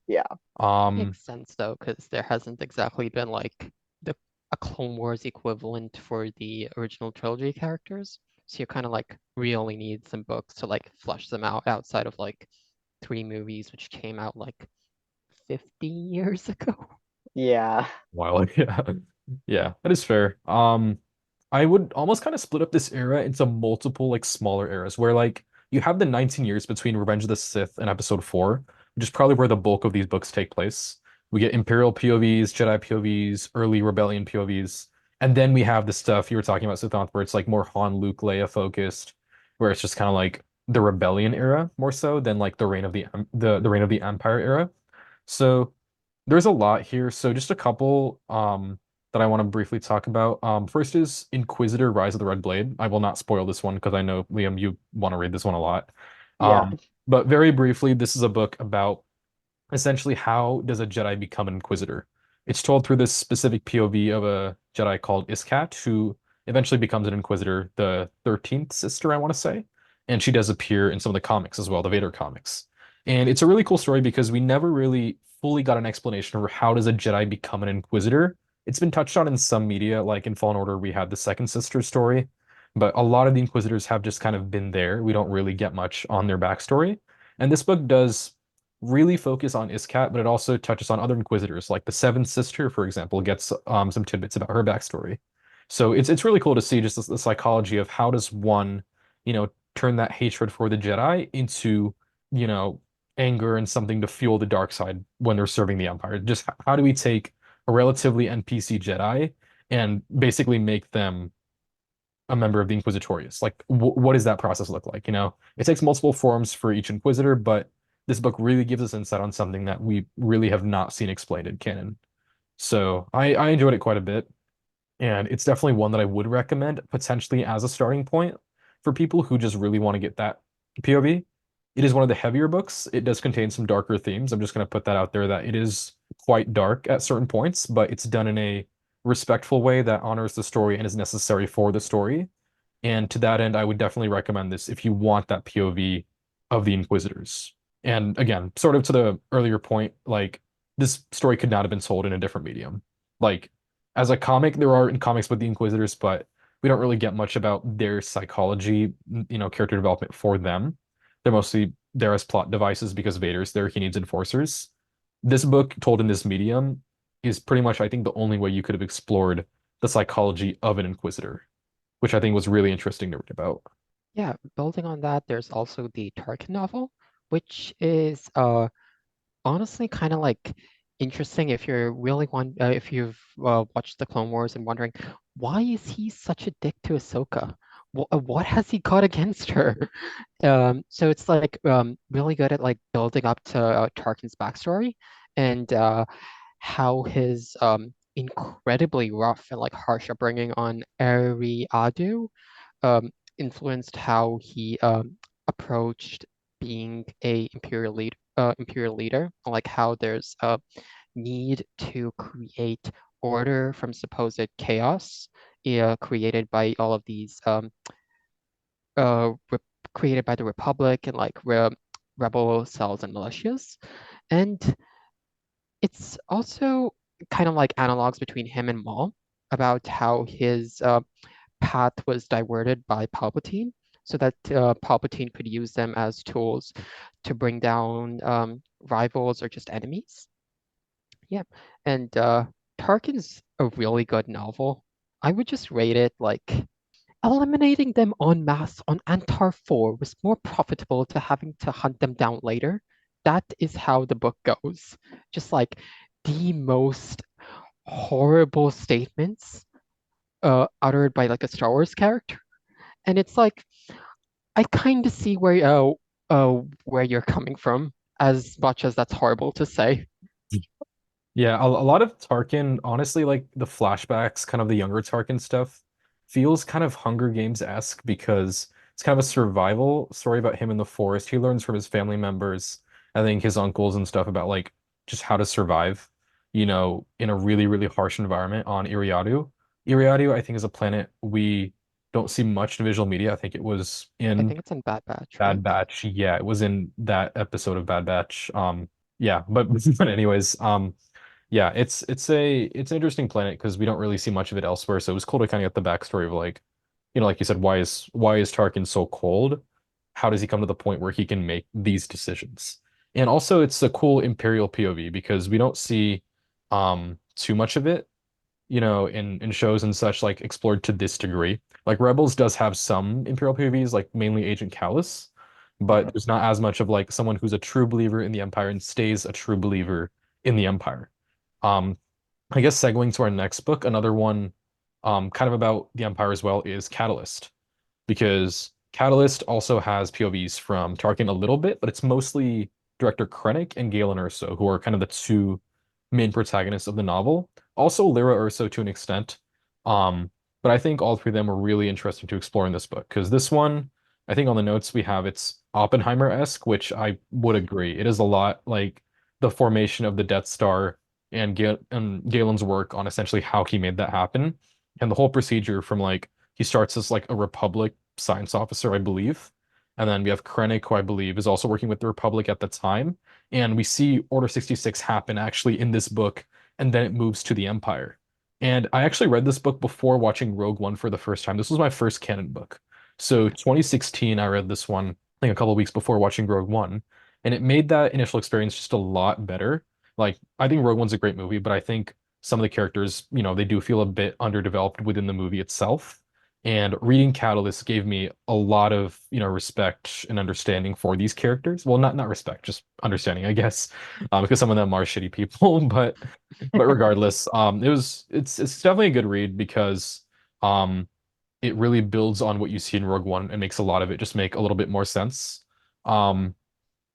Yeah. Um, Makes sense though, because there hasn't exactly been like a Clone Wars equivalent for the original trilogy characters. So you kind of like really need some books to like flesh them out outside of like 3 movies, which came out like 50 years ago. Yeah. while yeah, yeah, that is fair. I would almost kind of split up this era into multiple like smaller eras where like you have the 19 years between Revenge of the Sith and Episode 4, which is probably where the bulk of these books take place. We get Imperial POVs, Jedi POVs, early Rebellion POVs, and then we have the stuff you were talking about, Suthanth, where it's like more Han, Luke, Leia focused, where it's just kind of like the Rebellion era more so than like the reign of the reign of the Empire era. So there's a lot here. So just a couple that I want to briefly talk about. First is Inquisitor Rise of the Red Blade. I will not spoil this one because I know, Liam, you want to read this one a lot. Yeah. But very briefly, this is a book about essentially how does a Jedi become an Inquisitor. It's told through this specific POV of a Jedi called Iskat, who eventually becomes an Inquisitor, the 13th sister, I want to say. And she does appear in some of the comics as well, the Vader comics. And it's a really cool story because we never really fully got an explanation for how does a Jedi become an Inquisitor. It's been touched on in some media, like in Fallen Order, we had the second sister story, but a lot of the Inquisitors have just kind of been there. We don't really get much on their backstory. And this book does really focus on Iskat, but it also touches on other Inquisitors, like the Seventh Sister, for example, gets some tidbits about her backstory. So it's really cool to see just the psychology of how does one, turn that hatred for the Jedi into, you know, anger and something to fuel the dark side when they're serving the Empire. Just how do we take a relatively NPC Jedi and basically make them a member of the Inquisitorius? Like, what does that process look like? It takes multiple forms for each Inquisitor, but this book really gives us insight on something that we really have not seen explained in canon. So I enjoyed it quite a bit, and it's definitely one that I would recommend potentially as a starting point for people who just really want to get that POV. It is one of the heavier books. It does contain some darker themes. I'm just going to put that out there that it is quite dark at certain points, but it's done in a respectful way that honors the story and is necessary for the story. And to that end, I would definitely recommend this if you want that POV of the Inquisitors. And again, sort of to the earlier point, like this story could not have been told in a different medium. Like as a comic, there are in comics with the Inquisitors, but we don't really get much about their psychology, character development for them. They're mostly there as plot devices because Vader's there. He needs enforcers. This book, told in this medium, is pretty much, I think, the only way you could have explored the psychology of an Inquisitor, which I think was really interesting to read about. Yeah, building on that, there's also the Tarkin novel, which is honestly kind of like interesting if you're really if you've watched the Clone Wars and wondering why is he such a dick to Ahsoka? What has he got against her? So it's like really good at like building up to Tarkin's backstory and how his incredibly rough and like harsh upbringing on Eriadu um, influenced how he approached being a imperial leader, like how there's a need to create order from supposed chaos, created by all of these re created by the Republic and like rebel cells and militias, and it's also kind of like analogs between him and Maul about how his path was diverted by Palpatine so that Palpatine could use them as tools to bring down rivals or just enemies. Yeah, and Tarkin's a really good novel. I would just rate it like eliminating them en masse on Antar 4 was more profitable to having to hunt them down later. That is how the book goes. Just like the most horrible statements uttered by like a Star Wars character. And it's like I kind of see where you're coming from, as much as that's horrible to say. Yeah, a lot of Tarkin, honestly, like the flashbacks, kind of the younger Tarkin stuff, feels kind of Hunger Games-esque because it's kind of a survival story about him in the forest. He learns from his family members, I think his uncles and stuff about like just how to survive, in a really, really harsh environment on Iriadu. Iriadu, I think, is a planet we don't see much in visual media. I think it was I in think it's in Bad Batch, Bad right? Batch. Yeah, it was in that episode of Bad Batch. Yeah, but but anyways, yeah, it's an interesting planet because we don't really see much of it elsewhere. So it was cool to kind of get the backstory of like, like you said, why is Tarkin so cold? How does he come to the point where he can make these decisions? And also it's a cool Imperial POV because we don't see too much of it, in shows and such like explored to this degree. Like Rebels does have some Imperial POVs, like mainly Agent Callus, but there's not as much of like someone who's a true believer in the Empire and stays a true believer in the Empire. Um, I guess segueing to our next book, another one kind of about the Empire as well is Catalyst, because Catalyst also has POVs from Tarkin a little bit, but it's mostly director Krennic and Galen Erso, who are kind of the two main protagonists of the novel. Also Lyra Erso to an extent. But I think all three of them are really interesting to explore in this book, because this one, I think on the notes we have it's Oppenheimer-esque, which I would agree. It is a lot like the formation of the Death Star and Galen's work on essentially how he made that happen. And the whole procedure from like he starts as like a Republic science officer, I believe. And then we have Krennic, who I believe is also working with the Republic at the time. And we see Order 66 happen actually in this book, and then it moves to the Empire. And I actually read this book before watching Rogue One for the first time. This was my first canon book. So 2016, I read this one, I think a couple of weeks before watching Rogue One. And it made that initial experience just a lot better. Like, I think Rogue One's a great movie, but I think some of the characters, they do feel a bit underdeveloped within the movie itself. And reading Catalyst gave me a lot of, respect and understanding for these characters. Well, not respect, just understanding, I guess, because some of them are shitty people. But regardless, it's definitely a good read because um, it really builds on what you see in Rogue One and makes a lot of it just make a little bit more sense. Um,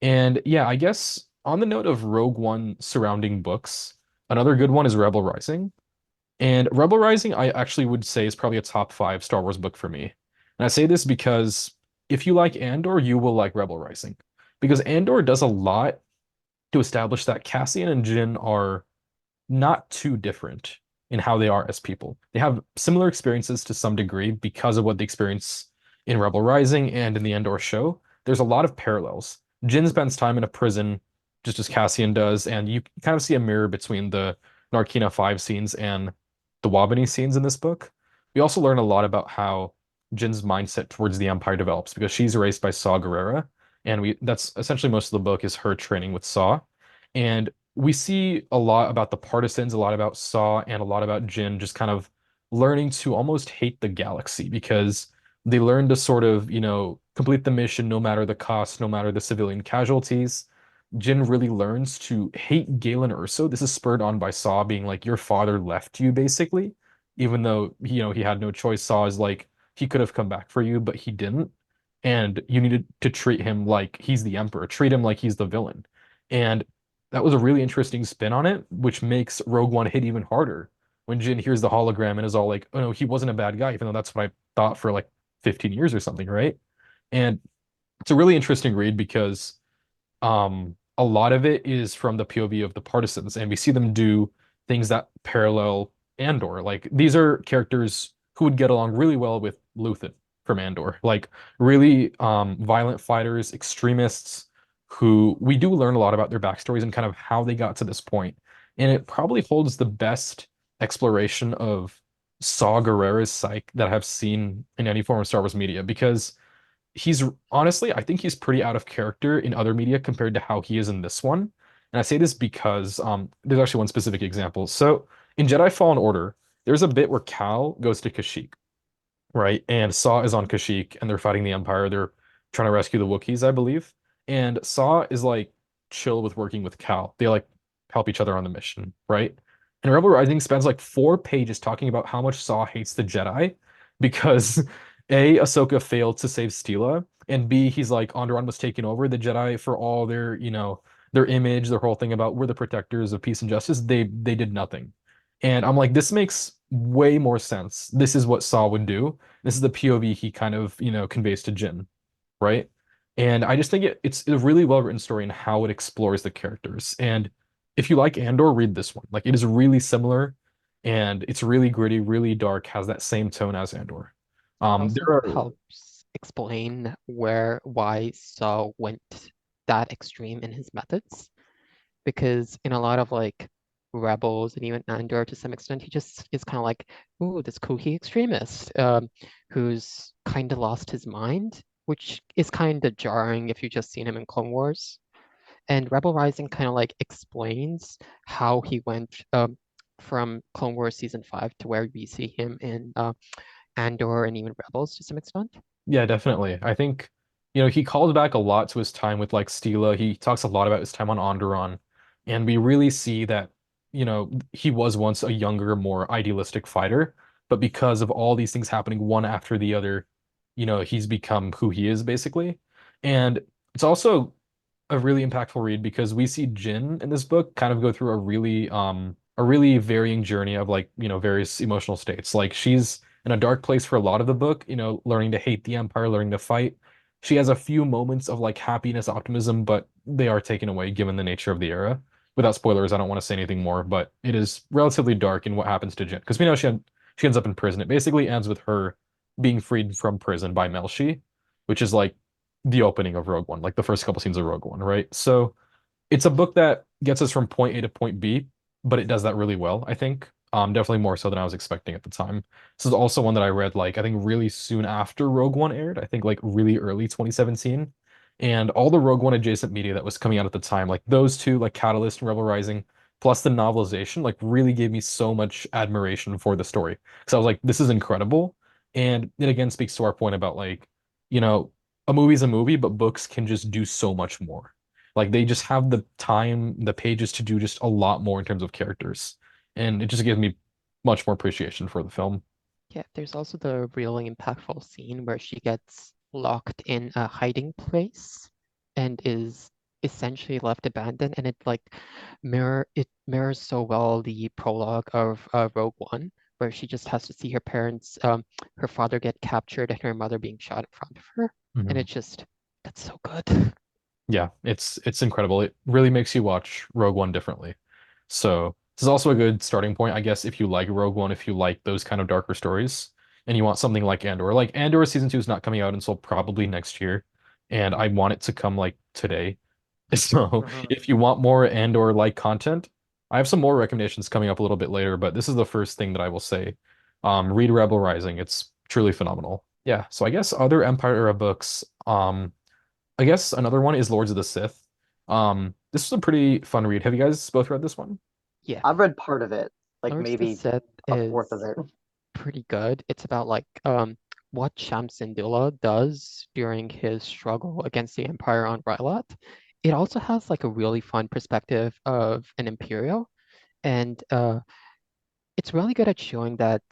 and yeah, I guess on the note of Rogue One surrounding books, another good one is Rebel Rising. And Rebel Rising, I actually would say is probably a top 5 Star Wars book for me. And I say this because if you like Andor, you will like Rebel Rising. Because Andor does a lot to establish that Cassian and Jyn are not too different in how they are as people. They have similar experiences to some degree because of what they experience in Rebel Rising and in the Andor show. There's a lot of parallels. Jyn spends time in a prison, just as Cassian does, and you kind of see a mirror between the Narkina 5 scenes and the Wabani scenes in this book. We also learn a lot about how Jyn's mindset towards the Empire develops because she's raised by Saw Gerrera, and that's essentially most of the book is her training with Saw. And we see a lot about the partisans, a lot about Saw, and a lot about Jyn just kind of learning to almost hate the galaxy because they learn to sort of, complete the mission no matter the cost, no matter the civilian casualties. Jyn really learns to hate Galen Erso. This is spurred on by Saw being like, your father left you, basically. Even though, he had no choice. Saw is like, he could have come back for you, but he didn't. And you needed to treat him like he's the emperor, treat him like he's the villain. And that was a really interesting spin on it, which makes Rogue One hit even harder when Jyn hears the hologram and is all like, oh no, he wasn't a bad guy, even though that's what I thought for like 15 years or something, right? And it's a really interesting read because a lot of it is from the POV of the partisans, and we see them do things that parallel Andor. Like these are characters who would get along really well with Luthen from Andor, like really violent fighters, extremists who we do learn a lot about their backstories and kind of how they got to this point. And it probably holds the best exploration of Saw Gerrera's psyche that I've seen in any form of Star Wars media because he's honestly, I think he's pretty out of character in other media compared to how he is in this one. And I say this because there's actually one specific example. So in Jedi Fallen Order, there's a bit where Cal goes to Kashyyyk, right? And Saw is on Kashyyyk and they're fighting the Empire. They're trying to rescue the Wookiees, I believe. And Saw is like chill with working with Cal. They like help each other on the mission, right? And Rebel Rising spends like 4 pages talking about how much Saw hates the Jedi because A, Ahsoka failed to save Stila, and B, he's like Alderaan was taking over the Jedi for all their, their image, their whole thing about we're the protectors of peace and justice. They did nothing. And I'm like, this makes way more sense. This is what Saw would do. This is the POV he kind of, conveys to Jyn, right? And I just think it's a really well-written story in how it explores the characters. And if you like Andor, read this one. Like it is really similar and it's really gritty, really dark, has that same tone as Andor. Also There are helps explain why Saw went that extreme in his methods. Because in a lot of like Rebels and even Andor to some extent, he just is kind of like, ooh, this kooky extremist, who's kind of lost his mind, which is kind of jarring if you've just seen him in Clone Wars. And Rebel Rising kind of like explains how he went from Clone Wars season 5 to where we see him in Andor and even Rebels to some extent. Yeah, definitely. I think, he calls back a lot to his time with like Stila. He talks a lot about his time on Onderon, and we really see that, he was once a younger, more idealistic fighter, but because of all these things happening one after the other, he's become who he is basically. And it's also a really impactful read because we see Jyn in this book kind of go through a really varying journey of like, various emotional states. Like she's in a dark place for a lot of the book, learning to hate the Empire, learning to fight. She has a few moments of like happiness, optimism, but they are taken away given the nature of the era. Without spoilers, I don't want to say anything more, but it is relatively dark in what happens to Jyn because we know she ends up in prison. It basically ends with her being freed from prison by Melshi, which is like the opening of Rogue One, like the first couple scenes of Rogue One, right? So it's a book that gets us from point A to point B, but it does that really well, I think. Definitely more so than I was expecting at the time. This is also one that I read like I think really soon after Rogue One aired. I think like really early 2017. And all the Rogue One adjacent media that was coming out at the time, like those two, like Catalyst and Rebel Rising, plus the novelization, like really gave me so much admiration for the story. So I was like, this is incredible. And it again speaks to our point about like, you know, a movie's a movie, but books can just do so much more. Like they just have the time, the pages to do just a lot more in terms of characters. And it just gives me much more appreciation for the film. Yeah, there's also the really impactful scene where she gets locked in a hiding place and is essentially left abandoned, and it mirrors so well the prologue of Rogue One, where she just has to see her father get captured and her mother being shot in front of her, and Mhm. that's so good. Yeah, it's incredible. It really makes you watch Rogue One differently. So this is also a good starting point, I guess, if you like Rogue One, if you like those kind of darker stories, and you want something like Andor. Like Andor season 2 is not coming out until probably next year, and I want it to come like today. So Mhm. if you want more Andor like content, I have some more recommendations coming up a little bit later, but this is the first thing that I will say. Read Rebel Rising. It's truly phenomenal. Yeah, so I guess other Empire era books. I guess another one is Lords of the Sith. This was a pretty fun read. Have you guys both read this one? Yeah, I've read part of it, like Lords of the maybe Sith a fourth of is it. pretty good. It's about what Sham Syndulla does during his struggle against the Empire on Ryloth. It also has like a really fun perspective of an Imperial, and it's really good at showing that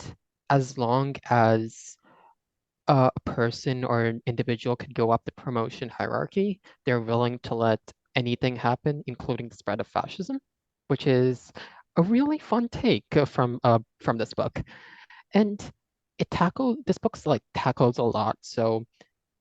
as long as a person or an individual can go up the promotion hierarchy, they're willing to let anything happen, including the spread of fascism, which is a really fun take from this book. And this book's like tackles a lot. So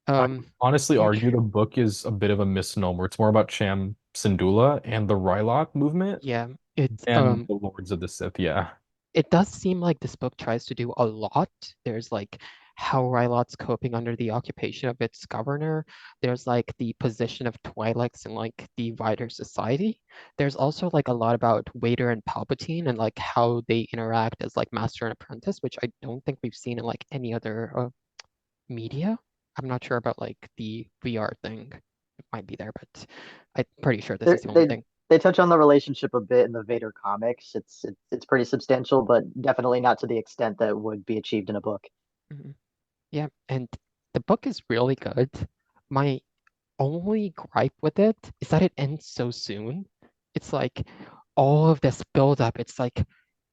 I um honestly yeah, argue the book is a bit of a misnomer. It's more about Cham Syndulla and the Ryloth movement yeah, it's and the Lords of the Sith. Yeah. it does seem like this book tries to do a lot. There's like how Ryloth's coping under the occupation of its governor. There's like the position of Twi'leks in like the wider society. There's also like a lot about Vader and Palpatine and like how they interact as like master and apprentice, which I don't think we've seen in like any other media. I'm not sure about like the VR thing. It might be there, but I'm pretty sure this They is the only they thing. they touch on the relationship a bit in the Vader comics. It's pretty substantial, but definitely not to the extent that would be achieved in a book. Mhm. Yeah, and the book is really good. My only gripe with it is that it ends so soon. It's like all of this build up. It's like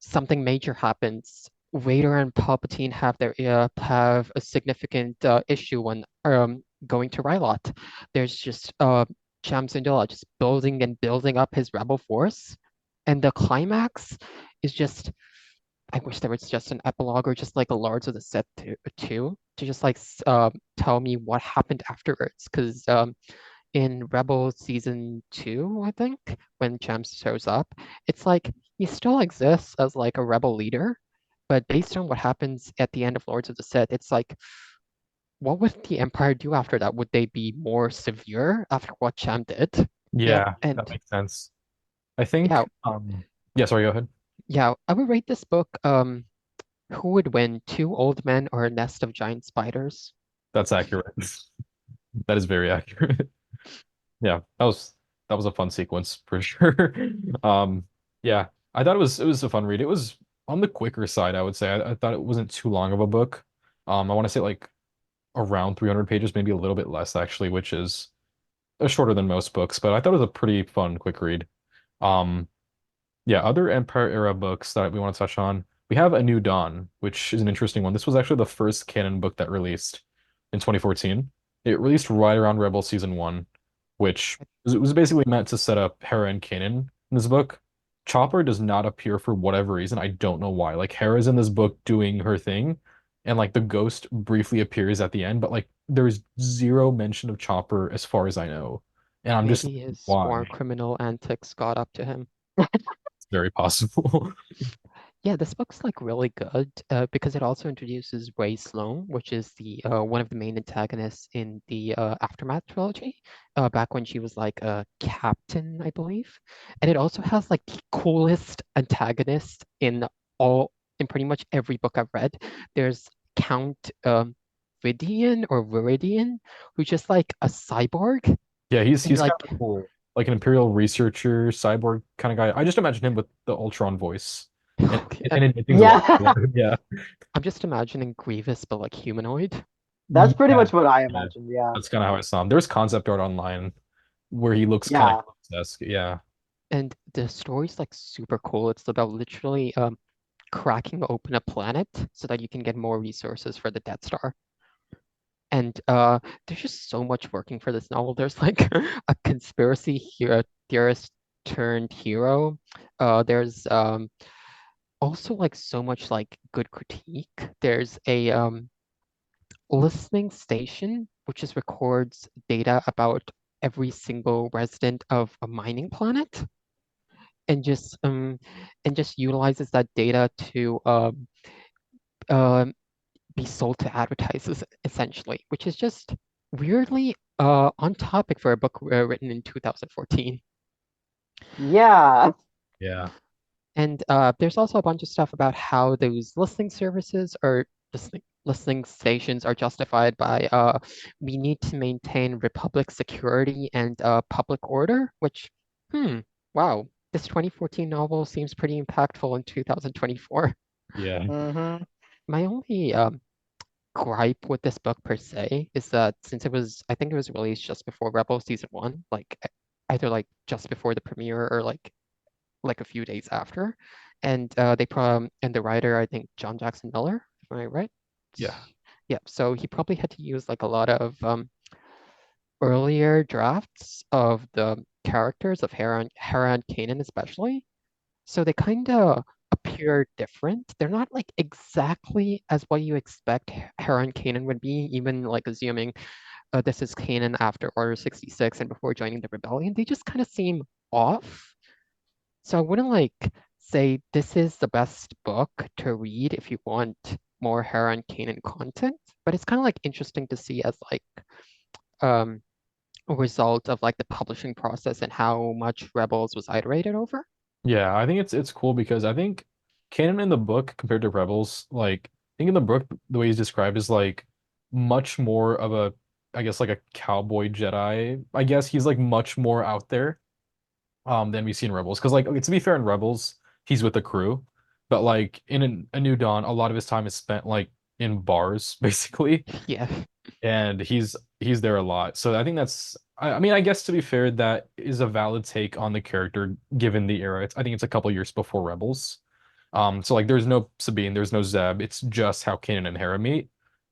something major happens. Vader and Palpatine have a significant issue when going to Ryloth. There's just Cham Syndulla just building and building up his rebel force, and the climax is just. I wish there was just an epilogue or just like a Lords of the Sith to just like tell me what happened afterwards. Because in Rebel season 2, I think, when Champs shows up, it's like he still exists as like a rebel leader, but based on what happens at the end of Lords of the Sith, it's like, what would the Empire do after that? Would they be more severe after what Cham did? Yeah, that And makes sense. I yeah, think yeah, sorry, go ahead. yeah, I would rate this book, who would win, two old men or a nest of giant spiders? That's accurate. That is very accurate. Yeah, that was a fun sequence for sure. Um, yeah, I thought it was a fun read. It was on the quicker side, I would say. I thought it wasn't too long of a book. I want to say like around 300 pages, maybe a little bit less actually, which is shorter than most books, but I thought it was a pretty fun, quick read. Um, yeah, other Empire era books that we want to touch on. We have A New Dawn, which is an interesting one. This was actually the first canon book that released in 2014. It released right around Rebel Season 1, which was basically meant to set up Hera and Kanan in this book. Chopper does not appear for whatever reason. I don't know why. Like Hera's in this book doing her thing, and like the ghost briefly appears at the end, but like there's zero mention of Chopper as far as I know. And I'm just Maybe his more why? criminal antics got up to him. It's very possible. Yeah, this book's like really good because it also introduces Ray Sloan, which is the one of the main antagonists in the Aftermath trilogy, back when she was like a captain, I believe. And it also has like the coolest antagonist in pretty much every book I've read. There's Count Vidian or Viridian, who's just like a cyborg, Yeah, he's and he's like kind of cool. like an Imperial researcher, cyborg kind of guy. I just imagine him with the Ultron voice. And, Okay, and it makes a lot. Yeah, Yeah. I'm just imagining Grievous, but like humanoid. that's pretty Yeah. much what I Yeah. imagined. Yeah, That's kind of how I saw him. There's concept art online where he looks kind of yeah, grotesque. Yeah. And the story's like super cool. It's about literally cracking open a planet so that you can get more resources for the Death Star. And there's just so much working for this novel. There's like a conspiracy hero theorist turned hero. There's also like so much like good critique. There's a listening station which just records data about every single resident of a mining planet and just utilizes that data to um be sold to advertisers essentially, which is just weirdly on topic for a book written in 2014. yeah. Yeah. And there's also a bunch of stuff about how those listening services or listening stations are justified by we need to maintain Republic security and public order, which, wow, this 2014 novel seems pretty impactful in 2024. Yeah. Mm-hmm. My only gripe with this book per se is that since I think it was released just before Rebels season one, like either like just before the premiere or like a few days after, and and the writer I think John Jackson Miller, am I right? Yeah. Yeah, so he probably had to use like a lot of earlier drafts of the characters of Hera and Kanan especially. So they kind of appear different. They're not like exactly as what you expect Hera and Kanan would be, even like assuming this is Kanan after Order 66 and before joining the rebellion. They just kind of seem off. So I wouldn't like say this is the best book to read if you want more Hera and Kanan content, but it's kind of like interesting to see as like um a result of like the publishing process and how much Rebels was iterated over. Yeah, I think it's cool because I think canon in the book compared to Rebels, like I think in the book the way he's described is like much more of a I guess like a cowboy Jedi. I guess he's like much more out there than we see in Rebels. Because like okay, to be fair, in Rebels he's with the crew, but like in A New Dawn, a lot of his time is spent like in bars basically, Yeah. and he's there a lot. So I think that's I mean I guess to be fair that is a valid take on the character given the era. I think it's a couple years before Rebels. So like there's no Sabine, there's no Zeb. It's just how Kanan and Hera meet.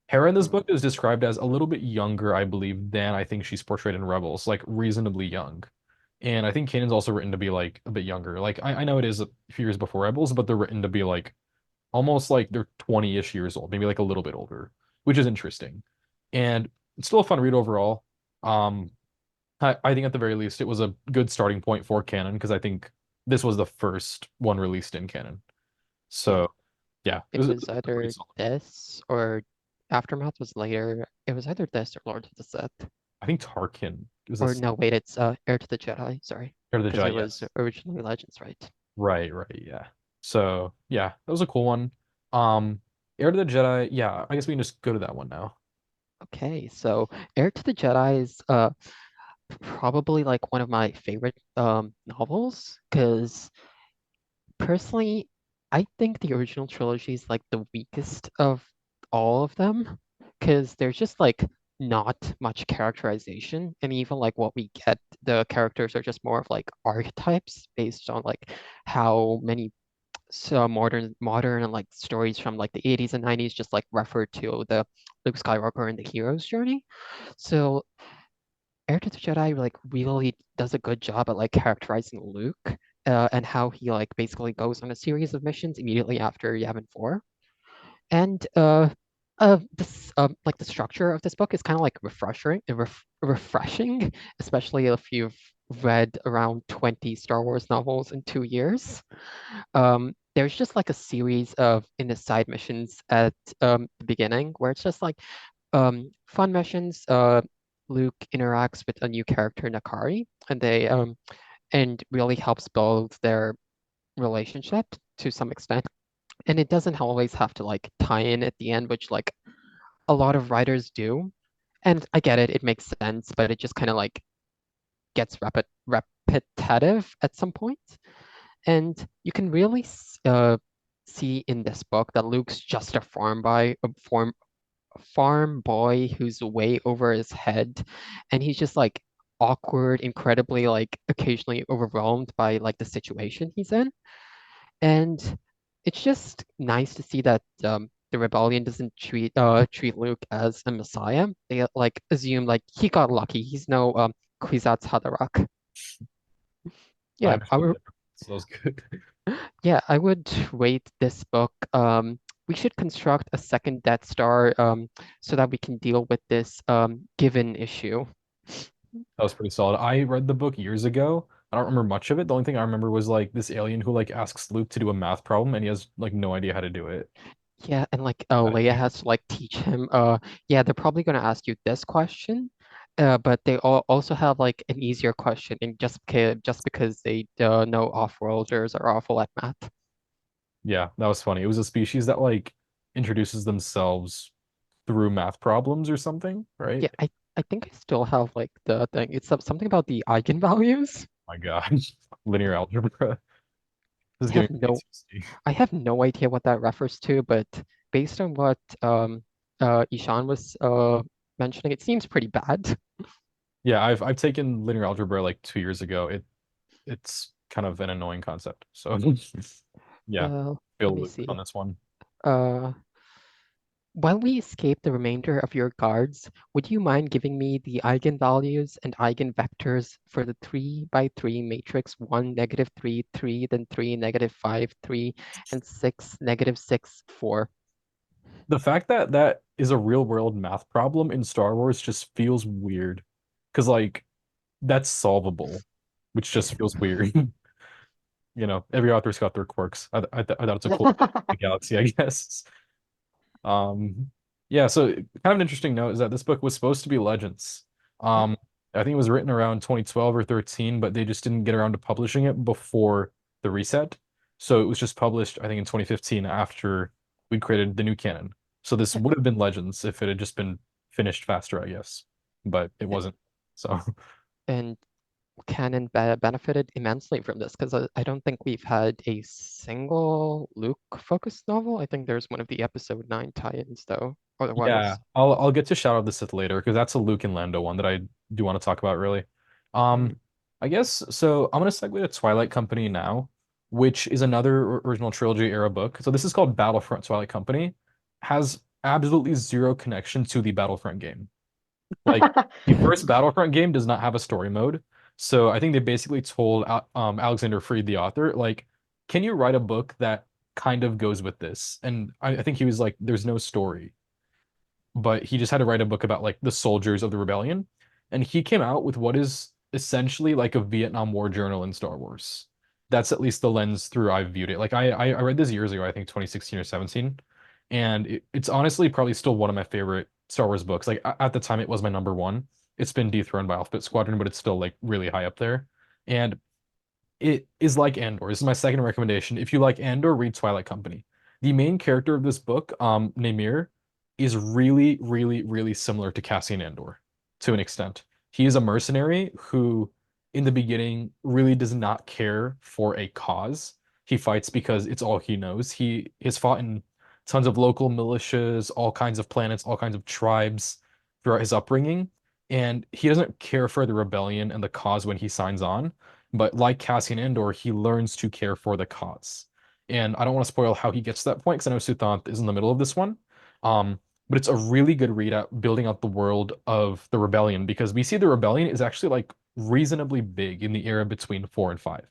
Hera in this book is described as a little bit younger, I believe, than I think she's portrayed in Rebels, like reasonably young. And I think Kanan's also written to be like a bit younger. Like I know it is a few years before Rebels, but they're written to be like almost like they're 20-ish years old, maybe like a little bit older, which is interesting. And it's still a fun read overall. Um, I think at the very least it was a good starting point for canon because I think this was the first one released in canon. Yeah. So yeah, It it was was pretty either solid. this or Aftermath was later. It was either this or Lord of the Sith. I think Tarkin was Or no, wait, it's Heir to the Jedi, sorry. Heir of the Because it Jedi, was yes. originally Legends, right? Right, right, yeah. So yeah, that was a cool one. Um, Heir to the Jedi, yeah, I guess we can just go to that one now. Okay, so Heir to the Jedi is probably like one of my favorite novels because personally, I think the original trilogy is like the weakest of all of them because there's just like not much characterization, and even like what we get, the characters are just more of like archetypes based on like how many modern and like stories from like the 80s and 90s just like refer to the Luke Skywalker and the hero's journey. So Heir to the Jedi like really does a good job at like characterizing Luke and how he like basically goes on a series of missions immediately after Yavin 4. And this like the structure of this book is kind of like refreshing, especially if you've read around 20 Star Wars novels in 2 years. There's just like a series of in the side missions at the beginning where it's just like fun missions. Luke interacts with a new character, Nakari, and they and really helps build their relationship to some extent. And it doesn't always have to like tie in at the end, which like a lot of writers do. And I get it, it makes sense, but it just kind of like gets repetitive at some point. And you can really see in this book that Luke's just a farm boy who's way over his head, and he's just like awkward, incredibly like occasionally overwhelmed by like the situation he's in. And it's just nice to see that the rebellion doesn't treat Luke as a messiah. They like assume like he got lucky. He's no Kwisatz Haderach. I Yeah, understood that. So that was good. I would rate this book. We should construct a second Death Star so that we can deal with this given issue. That was pretty solid. I read the book years ago. I don't remember much of it. The only thing I remember was like this alien who like asks Luke to do a math problem and he has like no idea how to do it. Yeah, and like I Leia think- has to like teach him. Yeah, they're probably gonna ask you this question, but they also have like an easier question, and just because they know off-worlders are awful at math. Yeah, that was funny. It was a species that like introduces themselves through math problems or something, right? Yeah, I think I still have like the thing. It's something about the eigenvalues. My God. Linear algebra. This is I have giving me no PTSD. I have no idea what that refers to, but based on what Ishan was mentioning, it seems pretty bad. Yeah, I've taken linear algebra like 2 years ago. It's kind of an annoying concept. So yeah, Let feel me Luke on see. this one. Uh, while we escape the remainder of your guards, would you mind giving me the eigenvalues and eigenvectors for the 3 by 3 matrix 1, -3, 3, then 3, -5, 3, and 6, -6, 4? The fact that that is a real world math problem in Star Wars just feels weird. Because like that's solvable, which just feels weird. Every author's got their quirks. I thought it's a cool thing in the galaxy, I guess. Yeah, so kind of an interesting note is that this book was supposed to be Legends. I think it was written around 2012 or 13, but they just didn't get around to publishing it before the reset. So it was just published, I think, in 2015 after we created the new canon. So this would have been Legends if it had just been finished faster, I guess. But it wasn't. So And canon benefited immensely from this because I don't think we've had a single Luke-focused novel. I think there's one of the episode 9 tie-ins though, or there yeah, was. I'll get to Shadow of the Sith later because that's a Luke and Lando one that I do want to talk about really. Um, I guess so. I'm gonna segue to Twilight Company now, which is another original trilogy era book. So this is called Battlefront Twilight Company. Has absolutely zero connection to the Battlefront game. Like the first Battlefront game does not have a story mode. So I think they basically told Alexander Freed, the author, like, can you write a book that kind of goes with this? And I think he was like, there's no story, but he just had to write a book about like the soldiers of the rebellion. And he came out with what is essentially like a Vietnam War journal in Star Wars. That's at least the lens through I've viewed it. Like I read this years ago, I think 2016 or 17, and it's honestly probably still one of my favorite Star Wars books. Like at the time, it was my number one. It's been dethroned by Alphabet Squadron, but it's still like really high up there. And it is like Andor. This is my second recommendation. If you like Andor, read Twilight Company. The main character of this book, Namir, is really, really, really similar to Cassian Andor to an extent. He is a mercenary who, in the beginning, really does not care for a cause. He fights because it's all he knows. He has fought in tons of local militias, all kinds of planets, all kinds of tribes throughout his upbringing. And he doesn't care for the rebellion and the cause when he signs on. But like Cassian Andor, he learns to care for the cause. And I don't want to spoil how he gets to that point because I know Suthanth is in the middle of this one. But it's a really good read at building out the world of the rebellion because we see the rebellion is actually like reasonably big in the era between 4 and 5.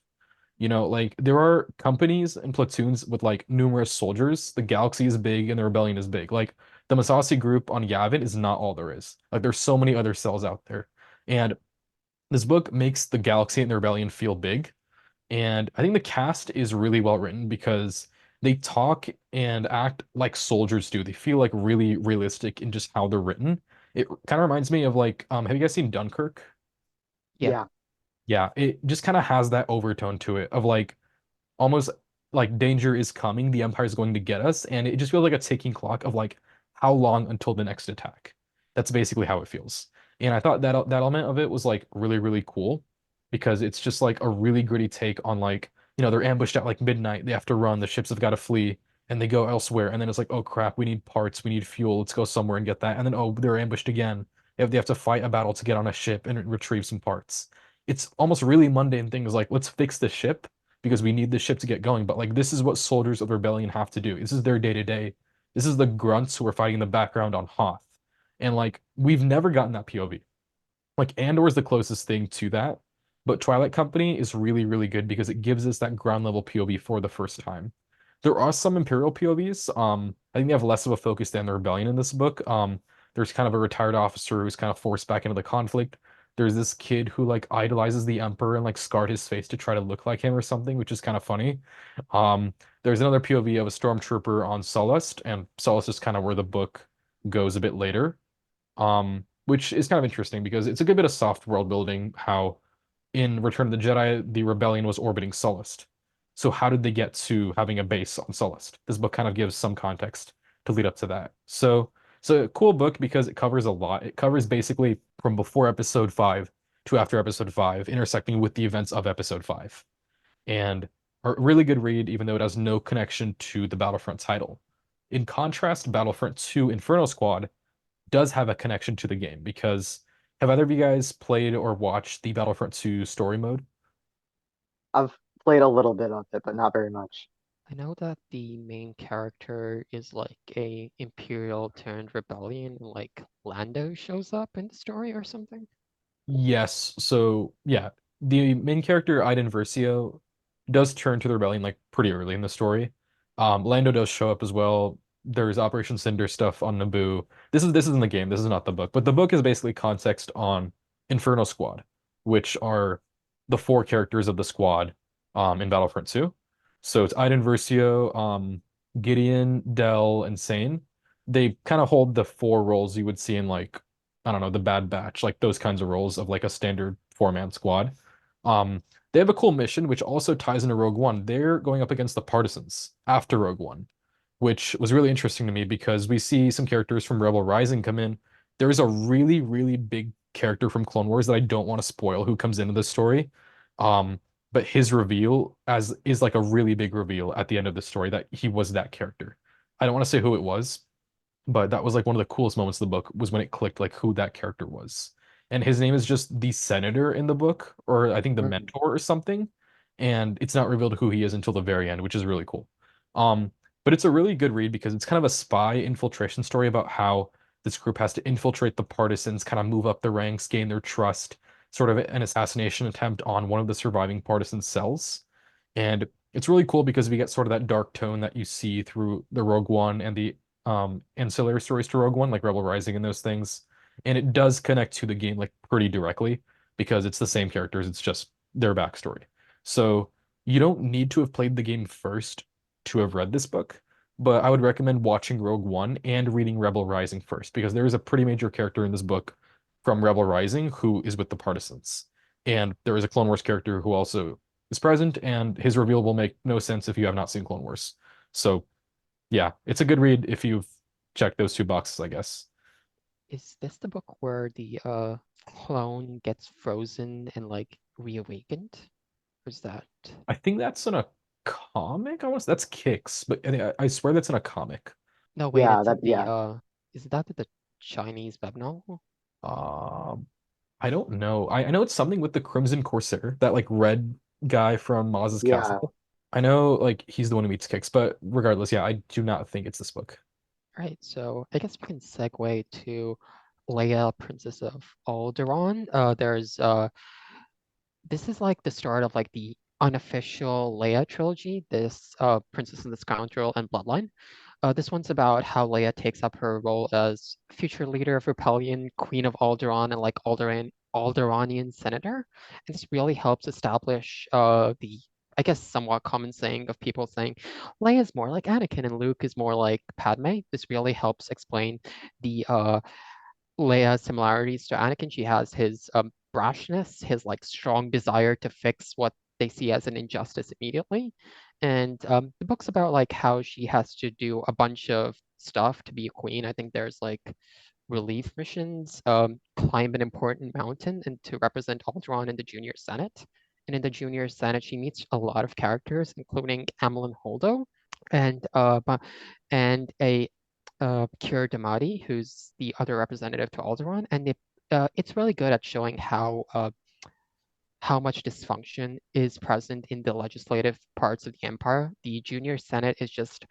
Like there are companies and platoons with like numerous soldiers. The galaxy is big and the rebellion is big. Like the Masasi group on Yavin is not all there is. Like there's so many other cells out there. And this book makes the galaxy and the rebellion feel big. And I think the cast is really well written because they talk and act like soldiers do. They feel like really realistic in just how they're written. It kind of reminds me of like, have you guys seen Dunkirk? Yeah. Yeah. Yeah, it just kind of has that overtone to it of like almost like danger is coming, the Empire is going to get us, and it just feels like a ticking clock of like how long until the next attack. That's basically how it feels. And I thought that element of it was like really, really cool. because it's just like a really gritty take on like, they're ambushed at like midnight, they have to run, the ships have got to flee, and they go elsewhere, and then it's like, oh crap, we need parts, we need fuel, let's go somewhere and get that, and then oh, they're ambushed again. They have to fight a battle to get on a ship and retrieve some parts. It's almost really mundane things like let's fix the ship because we need the ship to get going, but like this is what soldiers of the rebellion have to do. This is their day to day. This is the grunts who are fighting in the background on Hoth. And like we've never gotten that POV. Like Andor is the closest thing to that, but Twilight Company is really, really good because it gives us that ground level POV for the first time. There are some Imperial POVs. I think they have less of a focus than the Rebellion in this book. There's kind of a retired officer who's kind of forced back into the conflict. There's this kid who like idolizes the Emperor and like scarred his face to try to look like him or something, which is kind of funny. There's another POV of a stormtrooper on Sullust, and Sullust is kind of where the book goes a bit later. Which is kind of interesting because it's a good bit of soft world building how in Return of the Jedi, the rebellion was orbiting Sullust. So how did they get to having a base on Sullust? This book kind of gives some context to lead up to that. So a cool book because it covers a lot. It covers basically from before episode 5 to after episode 5, intersecting with the events of episode 5. And a really good read, even though it has no connection to the Battlefront title. In contrast, Battlefront 2 Inferno Squad does have a connection to the game because have either of you guys played or watched the Battlefront 2 story mode? I've played a little bit of it, but not very much. I know that the main character is like a Imperial turned rebellion, and like Lando shows up in the story or something. Yes. So yeah, the main character Iden Versio does turn to the rebellion like pretty early in the story. Lando does show up as well. There's Operation Cinder stuff on Naboo. This is in the game. This is not the book, but the book is basically context on Inferno Squad, which are the 4 characters of the squad in Battlefront 2. So it's Iden Versio, Gideon, Del, and Sane. They kind of hold the 4 roles you would see in like I don't know, the Bad Batch, like those kinds of roles of like a standard 4-man squad. They have a cool mission, which also ties into Rogue One. They're going up against the Partisans after Rogue One, which was really interesting to me because we see some characters from Rebel Rising come in. There is a really, really big character from Clone Wars that I don't want to spoil who comes into this story. Um, but his reveal as is like a really big reveal at the end of the story that he was that character. I don't want to say who it was, but that was like one of the coolest moments of the book was when it clicked like who that character was. And his name is just the senator in the book, or I think the Mhm. mentor or something. And it's not revealed who he is until the very end, which is really cool. Um, but it's a really good read because it's kind of a spy infiltration story about how this group has to infiltrate the partisans, kind of move up the ranks, gain their trust, sort of an assassination attempt on one of the surviving partisan cells. And it's really cool because we get sort of that dark tone that you see through the Rogue One and the ancillary stories to Rogue One, like Rebel Rising and those things. And it does connect to the game like pretty directly because it's the same characters, it's just their backstory. So you don't need to have played the game first to have read this book, but I would recommend watching Rogue One and reading Rebel Rising first because there is a pretty major character in this book from Rebel Rising who is with the Partisans. And there is a Clone Wars character who also is present, and his reveal will make no sense if you have not seen Clone Wars. So yeah, it's a good read if you've checked those 2 boxes, I guess. Is this the book where the clone gets frozen and like reawakened? Or is that I think that's in a comic. That's Kicks, but I swear that's in a comic. no wait, Yeah, it's that in the yeah. is that the Chinese web novel? Um, I don't know. I know it's something with the Crimson Corsair, that like red guy from Maz's Yeah. castle. I know like he's the one who meets Kicks, but regardless, yeah, I do not think it's this book. Right, so I guess we can segue to Leia, Princess of Alderaan. There's this is like the start of like the unofficial Leia trilogy, this Princess and the Scoundrel and Bloodline. This one's about how Leia takes up her role as future leader of rebellion, Queen of Alderaan, and like Alderaanian senator. And this really helps establish the, I guess, somewhat common saying of people saying Leia's more like Anakin and Luke is more like Padme. This really helps explain the Leia's similarities to Anakin. She has his brashness, his like strong desire to fix what they see as an injustice immediately. And the book's about like how she has to do a bunch of stuff to be a queen. I think there's like relief missions, climb an important mountain and to represent Alderaan in the Junior Senate. And in the Junior Senate, she meets a lot of characters, including Amilyn Holdo and a Kier Damati, who's the other representative to Alderaan. And it's really good at showing how much dysfunction is present in the legislative parts of the Empire. The Junior Senate is just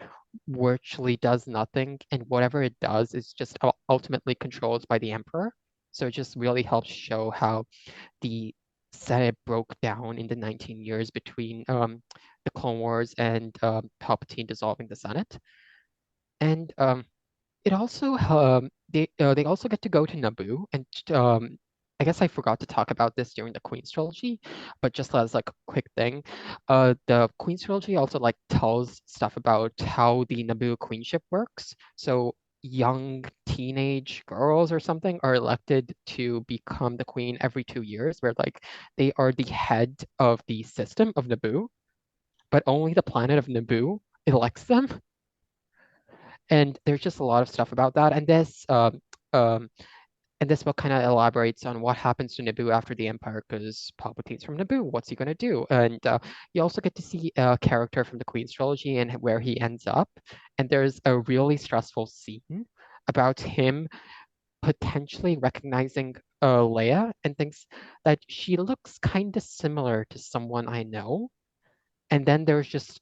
virtually does nothing, and whatever it does is just ultimately controlled by the Emperor. So it just really helps show how the Senate broke down in the 19 years between the Clone Wars and Palpatine dissolving the Senate. And it also they also get to go to Naboo, and I guess I forgot to talk about this during the Queen's Trilogy, but just as like a quick thing, the Queen's Trilogy also like tells stuff about how the Naboo queenship works. So young teenage girls or something are elected to become the queen every 2 years, where like they are the head of the system of Naboo, but only the planet of Naboo elects them. And there's just a lot of stuff about that. And this book kind of elaborates on what happens to Naboo after the Empire, because Palpatine's from Naboo. What's he going to do? And you also get to see a character from the Queen's Trilogy and where he ends up. And there's a really stressful scene about him potentially recognizing Leia and thinks that she looks kind of similar to someone I know. And then there's just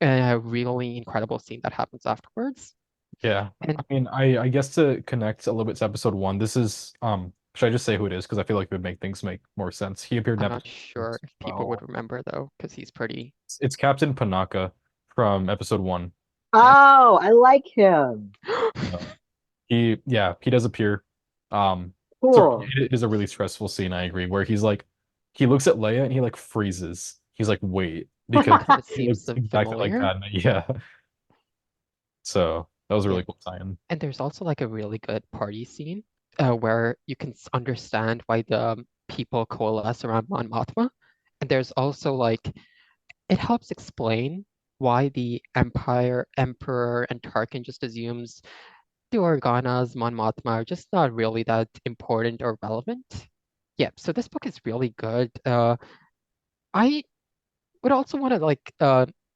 a really incredible scene that happens afterwards. Yeah. And I mean, I guess to connect a little bit to episode 1, this is should I just say who it is? Because I feel like it would make things make more sense. He appeared in I'm not episode sure if people 12. would remember though, because he's pretty. It's Captain Panaka from episode 1. Oh, I like him. He does appear. Cool. It is a really stressful scene, I agree, where he's like he looks at Leia and he like freezes. He's like, wait, because It he looks seems exactly like familiar. Padme. Yeah. So that was a Yeah. really cool tie-in. And there's also like a really good party scene where you can understand why the people coalesce around Mon Mothma. And there's also like, it helps explain why the Emperor, and Tarkin just assumes the Organas, Mon Mothma are just not really that important or relevant. Yeah, so this book is really good. I would also want to like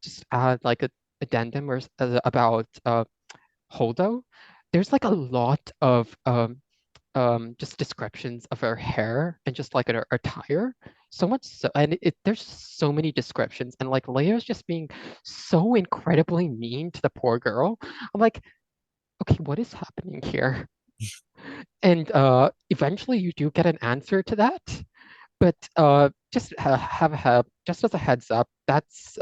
just add like a addendum or about Holdo. There's like a lot of just descriptions of her hair and just like her attire. So much so, and there's so many descriptions, and like Leia's just being so incredibly mean to the poor girl. I'm like, okay, what is happening here? And eventually you do get an answer to that. But just just as a heads up, that's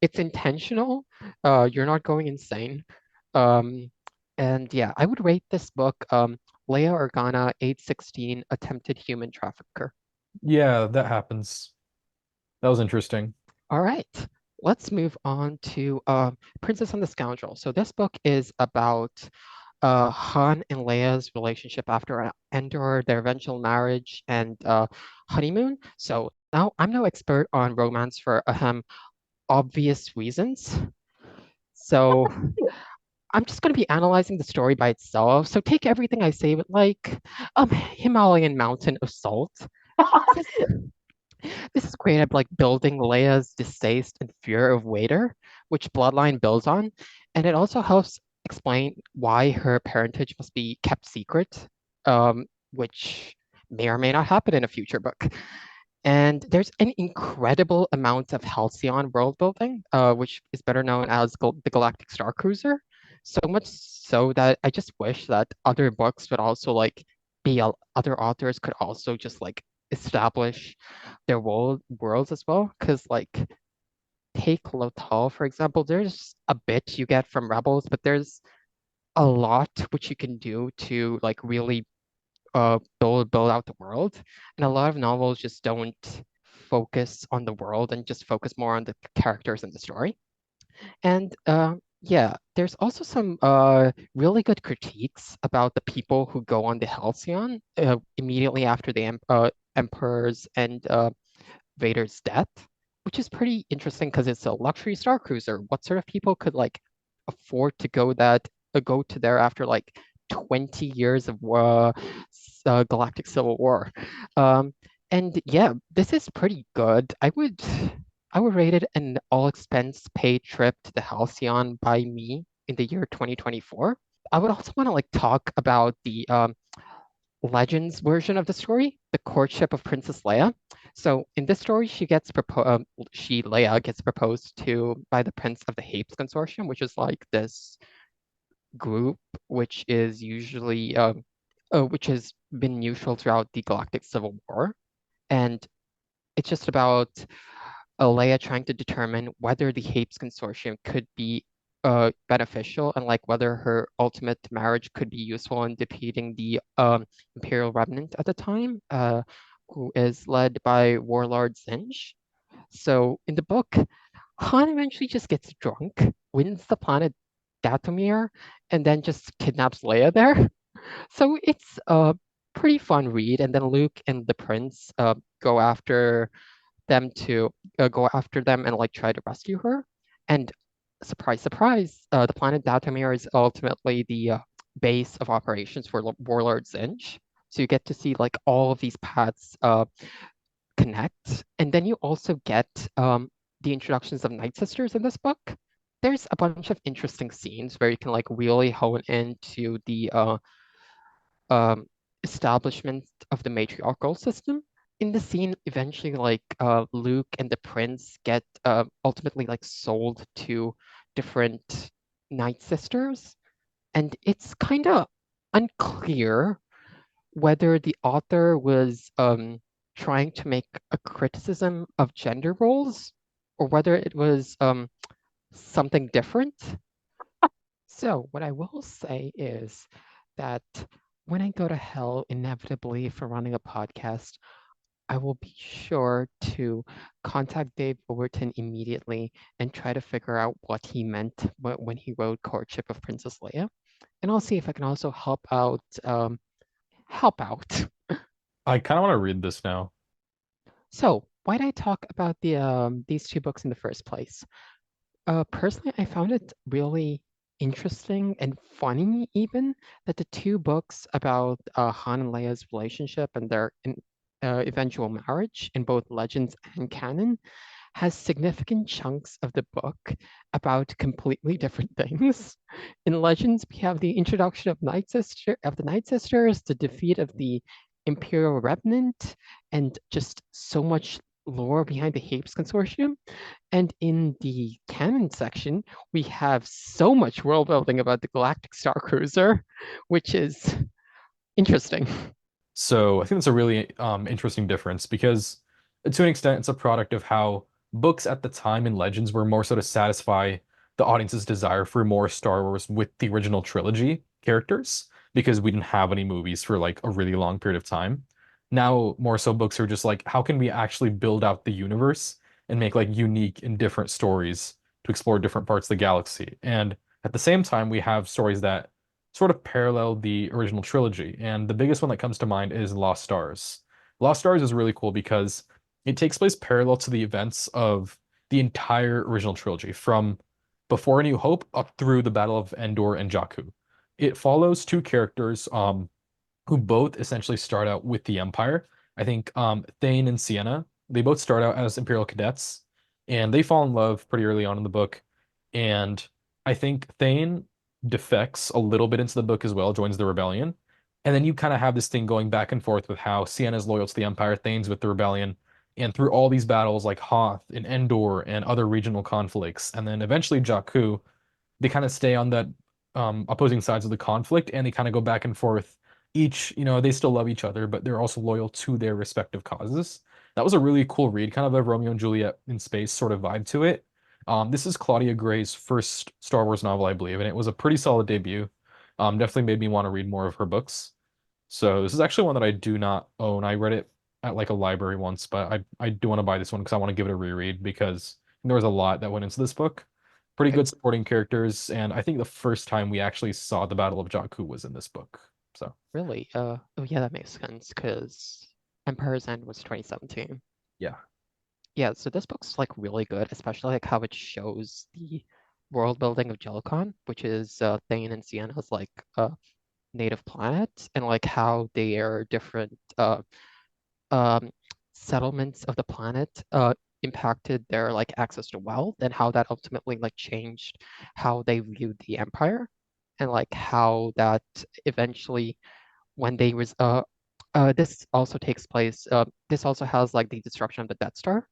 it's intentional. You're not going insane. Um, and yeah, I would rate this book Leia Organa, age 16, attempted human trafficker. Yeah, that happens. That was interesting. All right, let's move on to Princess and the Scoundrel. So this book is about Han and Leia's relationship after Endor, their eventual marriage, and honeymoon. So now I'm no expert on romance for obvious reasons. So I'm just going to be analyzing the story by itself. So take everything I say with like Himalayan mountain of salt. This, this is great at like building Leia's distaste and fear of Wader, which Bloodline builds on, and it also helps explain why her parentage must be kept secret, which may or may not happen in a future book. And there's an incredible amount of Halcyon world building, which is better known as the Galactic Star Cruiser. So much so that I just wish that other books would also like other authors could also just like establish their worlds as well. Because like take Lothal, for example, there's a bit you get from Rebels, but there's a lot which you can do to like really build out the world. And a lot of novels just don't focus on the world and just focus more on the characters and the story. And yeah, there's also some really good critiques about the people who go on the Halcyon immediately after the Emperor's and Vader's death, which is pretty interesting because it's a luxury star cruiser. What sort of people could like afford to go to there after like 20 years of galactic civil war. And yeah, this is pretty good. I would rate it an all expense paid trip to the Halcyon by me in the year 2024. I would also want to like talk about the Legends version of the story, the courtship of Princess Leia. So in this story, Leia gets proposed to by the Prince of the Apes Consortium, which is like this group which is usually which has been neutral throughout the Galactic Civil War, and it's just about Leia trying to determine whether the Apes Consortium could be beneficial and like whether her ultimate marriage could be useful in defeating the Imperial Remnant at the time, who is led by Warlord Zinj. So in the book, Han eventually just gets drunk, wins the planet Dathomir, and then just kidnaps Leia there. So it's a pretty fun read. And then Luke and the Prince go after them and like try to rescue her. And surprise, surprise, the planet Dathomir is ultimately the base of operations for Warlord Zinj. So you get to see like all of these paths connect. And then you also get the introductions of Night Sisters in this book. There's a bunch of interesting scenes where you can like really hone into the establishment of the matriarchal system. In the scene, eventually, like Luke and the Prince get ultimately like sold to different Night Sisters, and it's kind of unclear whether the author was trying to make a criticism of gender roles or whether it was something different. So what I will say is that when I go to hell inevitably for running a podcast, I will be sure to contact Dave Overton immediately and try to figure out what he meant when he wrote Courtship of Princess Leia. And I'll see if I can also help out. Help out. I kind of want to read this now. So why did I talk about these two books in the first place? Personally, I found it really interesting and funny even that the two books about Han and Leia's relationship and their eventual marriage in both Legends and canon has significant chunks of the book about completely different things. In Legends, we have the introduction of the Night Sisters, the defeat of the Imperial Remnant, and just so much lore behind the Apes Consortium. And in the canon section, we have so much world building about the Galactic Star Cruiser, which is interesting. So I think that's a really interesting difference because to an extent it's a product of how books at the time in Legends were more so to satisfy the audience's desire for more Star Wars with the original trilogy characters because we didn't have any movies for like a really long period of time. Now more so books are just like how can we actually build out the universe and make like unique and different stories to explore different parts of the galaxy. And at the same time we have stories that sort of parallel the original trilogy. And the biggest one that comes to mind is Lost Stars. Lost Stars is really cool because it takes place parallel to the events of the entire original trilogy, from before A New Hope up through the Battle of Endor and Jakku. It follows two characters who both essentially start out with the Empire. I think Thane and Sienna, they both start out as Imperial cadets, and they fall in love pretty early on in the book. And I think Thane defects a little bit into the book as well, joins the rebellion. And then you kind of have this thing going back and forth with how Sienna's loyal to the Empire, Thane's with the rebellion, and through all these battles like Hoth and Endor and other regional conflicts, and then eventually Jakku, they kind of stay on that opposing sides of the conflict, and they kind of go back and forth. Each, they still love each other, but they're also loyal to their respective causes. That was a really cool read, kind of a Romeo and Juliet in space sort of vibe to it. This is Claudia Gray's first Star Wars novel, I believe, and it was a pretty solid debut. Definitely made me want to read more of her books. So this is actually one that I do not own. I read it at like a library once, but I do want to buy this one because I want to give it a reread because there was a lot that went into this book. Pretty good supporting characters, and I think the first time we actually saw the Battle of Jakku was in this book. So Really? Oh yeah, that makes sense because Empire's End was 2017. yeah. Yeah, so this book's like really good, especially like how it shows the world building of Jellicon, which is Thane and Sienna's like native planets and like how their different um, settlements of the planet impacted their like access to wealth and how that ultimately like changed how they viewed the empire and like how that eventually when they was this also takes place this also has like the destruction of the Death Star.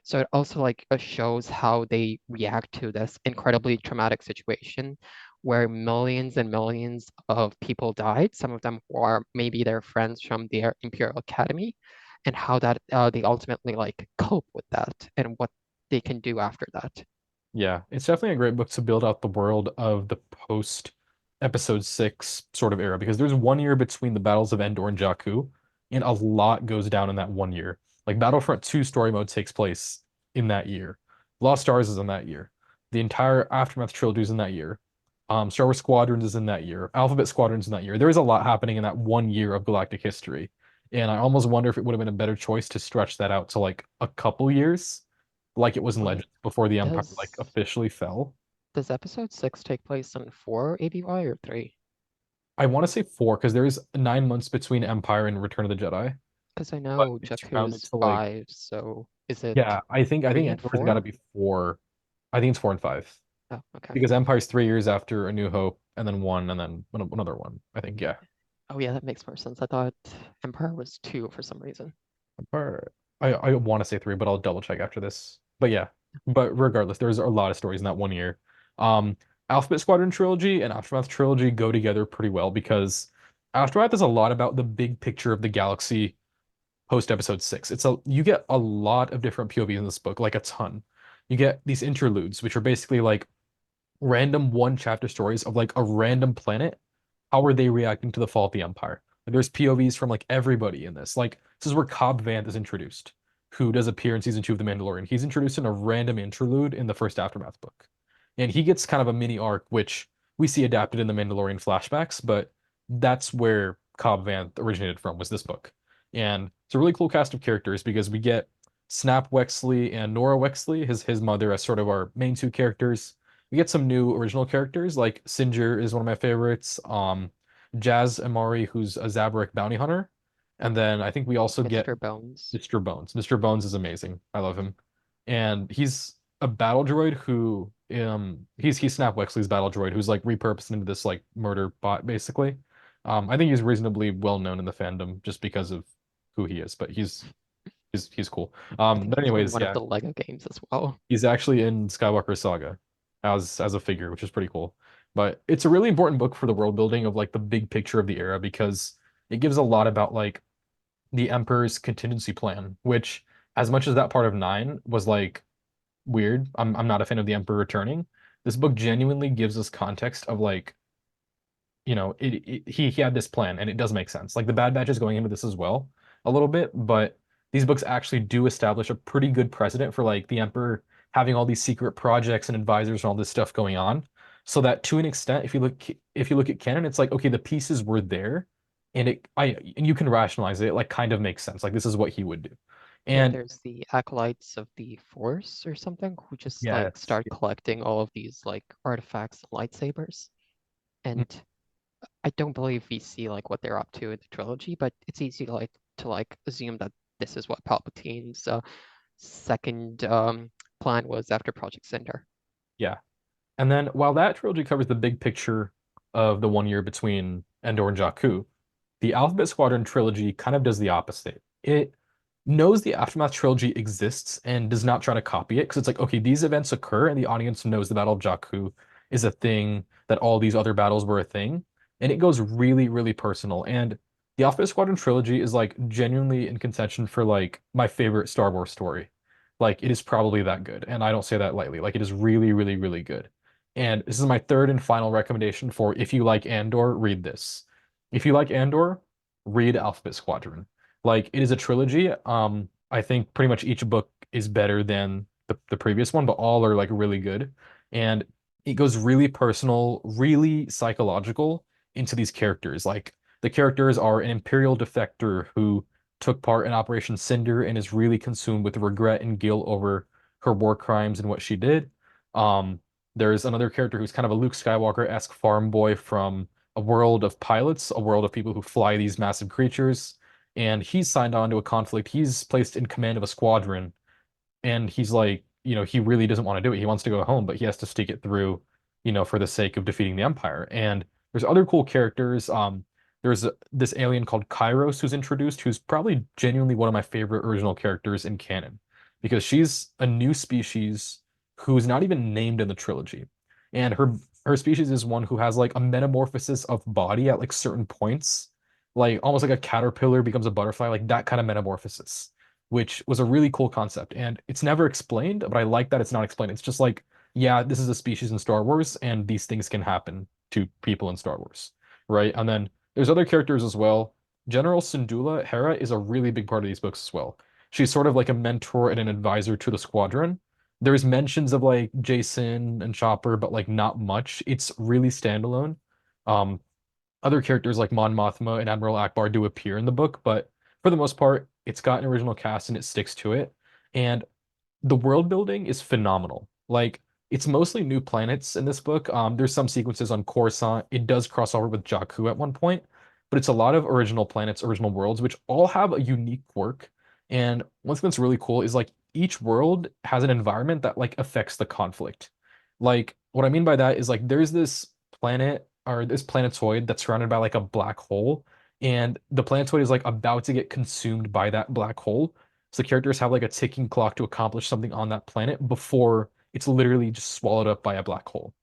So it also like shows how they react to this incredibly traumatic situation where millions and millions of people died. Some of them were maybe their friends from their Imperial Academy, and how that they ultimately like cope with that and what they can do after that. Yeah, it's definitely a great book to build out the world of the post episode 6 sort of era because there's 1 year between the battles of Endor and Jakku, and a lot goes down in that 1 year. Like Battlefront 2 story mode takes place in that year. Lost Stars is in that year. The entire Aftermath trilogy is in that year. Star Wars Squadrons is in that year. Alphabet Squadrons in that year. There is a lot happening in that 1 year of galactic history. And I almost wonder if it would have been a better choice to stretch that out to like a couple years like it was in Wait, Legends before the Empire like does officially fell. does episode 6 take place in 4 ABY or 3? I want to say 4 because there's 9 months between Empire and Return of the Jedi, Because I but know it's Jakku rounded is to like 5, so is it yeah. I think 3 and Endor's got to 4? be 4. I think it's 4 and 5 Oh, okay. because Empire's 3 years after A New Hope, and then one, and then another one. I think yeah. Oh yeah, that makes more sense. I thought Empire was 2 for some reason. Empire. I want to say 3, but I'll double check after this. But yeah. But regardless, there's a lot of stories in that 1 year. Um, Alphabet Squadron trilogy and Aftermath trilogy go together pretty well because Aftermath is a lot about the big picture of the galaxy post episode 6. You get a lot of different POVs in this book, like a ton. You get these interludes, which are basically like random one chapter stories of like a random planet. How are they reacting to the fall of the Empire? Like, there's POVs from like everybody in this. Like this is where Cobb Vanth is introduced, who does appear in season 2 of The Mandalorian. He's introduced in a random interlude in the first Aftermath book. And he gets kind of a mini arc, which we see adapted in the Mandalorian flashbacks, but that's where Cobb Vanth originated from, was this book. And it's a really cool cast of characters because we get Snap Wexley and Nora Wexley, his mother, as sort of our main two characters. We get some new original characters, like Singer is one of my favorites. Jazz Amari, who's a Zabrak bounty hunter. And then I think we also get Mr. Bones. Mr. Bones. Mr. Bones is amazing. I love him. And he's a battle droid who he's Snap Wexley's battle droid who's like repurposed into this like murder bot basically. I think he's reasonably well known in the fandom just because of who he is, but he's cool. I think But he's in anyways, one of yeah, the Lego games as well. he's actually in Skywalker Saga as a figure, which is pretty cool. But it's a really important book for the world building of like the big picture of the era because it gives a lot about like the Emperor's contingency plan, which as much as that part of 9 was like weird, I'm not a fan of the Emperor returning. This book genuinely gives us context of like, he had this plan and it does make sense. Like the Bad Batch is going into this as well a little bit, but these books actually do establish a pretty good precedent for like the Emperor having all these secret projects and advisors and all this stuff going on. So that to an extent, if you look at canon, it's like, okay, the pieces were there and you can rationalize it. It like kind of makes sense. Like this is what he would do. Yeah, And there's the Acolytes of the Force or something who just like yes, start collecting all of these like artifacts and lightsabers. And I don't believe we see like what they're up to in the trilogy, but it's easy to assume that this is what Palpatine's second plan was after Project Cinder. yeah. And then while that trilogy covers the big picture of the 1 year between Endor and Jakku, the Alphabet Squadron trilogy kind of does the opposite. It knows the Aftermath trilogy exists and does not try to copy it because it's like, okay, these events occur and the audience knows the Battle of Jakku is a thing, that all these other battles were a thing. And it goes really, really personal. And the Alphabet Squadron trilogy is like genuinely in contention for like my favorite Star Wars story. Like it is probably that good. And I don't say that lightly. Like it is really, really, really good. And this is my third and final recommendation for if you like Andor, read this. If you like Andor, read Alphabet Squadron. Like it is a trilogy. I think pretty much each book is better than the previous one, but all are like really good. And it goes really personal, really psychological into these characters. Like the characters are an Imperial defector who took part in Operation Cinder and is really consumed with regret and guilt over her war crimes and what she did. There's another character who's kind of a Luke Skywalker-esque farm boy from a world of pilots, a world of people who fly these massive creatures, and he's signed on to a conflict. He's placed in command of a squadron, and he's like, he really doesn't want to do it. He wants to go home, but he has to stick it through, for the sake of defeating the Empire. And there's other cool characters. There's this alien called Kairos who's introduced, who's probably genuinely one of my favorite original characters in canon, because she's a new species who's not even named in the trilogy. And her species is one who has like a metamorphosis of body at like certain points, like almost like a caterpillar becomes a butterfly, like that kind of metamorphosis, which was a really cool concept. And it's never explained, but I like that it's not explained. It's just like, yeah, this is a species in Star Wars, and these things can happen to people in Star Wars, right? And then there's other characters as well. General Syndulla Hera is a really big part of these books as well. She's sort of like a mentor and an advisor to the squadron. There's mentions of like Jason and Chopper, but like not much. It's really standalone. Um, Other characters like Mon Mothma and Admiral Akbar do appear in the book, but for the most part, it's got an original cast and it sticks to it. And the world building is phenomenal. Like it's mostly new planets in this book. There's some sequences on Coruscant. It does cross over with Jakku at one point, but it's a lot of original planets, original worlds, which all have a unique quirk. And one thing that's really cool is like each world has an environment that like affects the conflict. Like what I mean by that is like there's this planet or this planetoid that's surrounded by like a black hole, and the planetoid is like about to get consumed by that black hole. So the characters have like a ticking clock to accomplish something on that planet before it's literally just swallowed up by a black hole,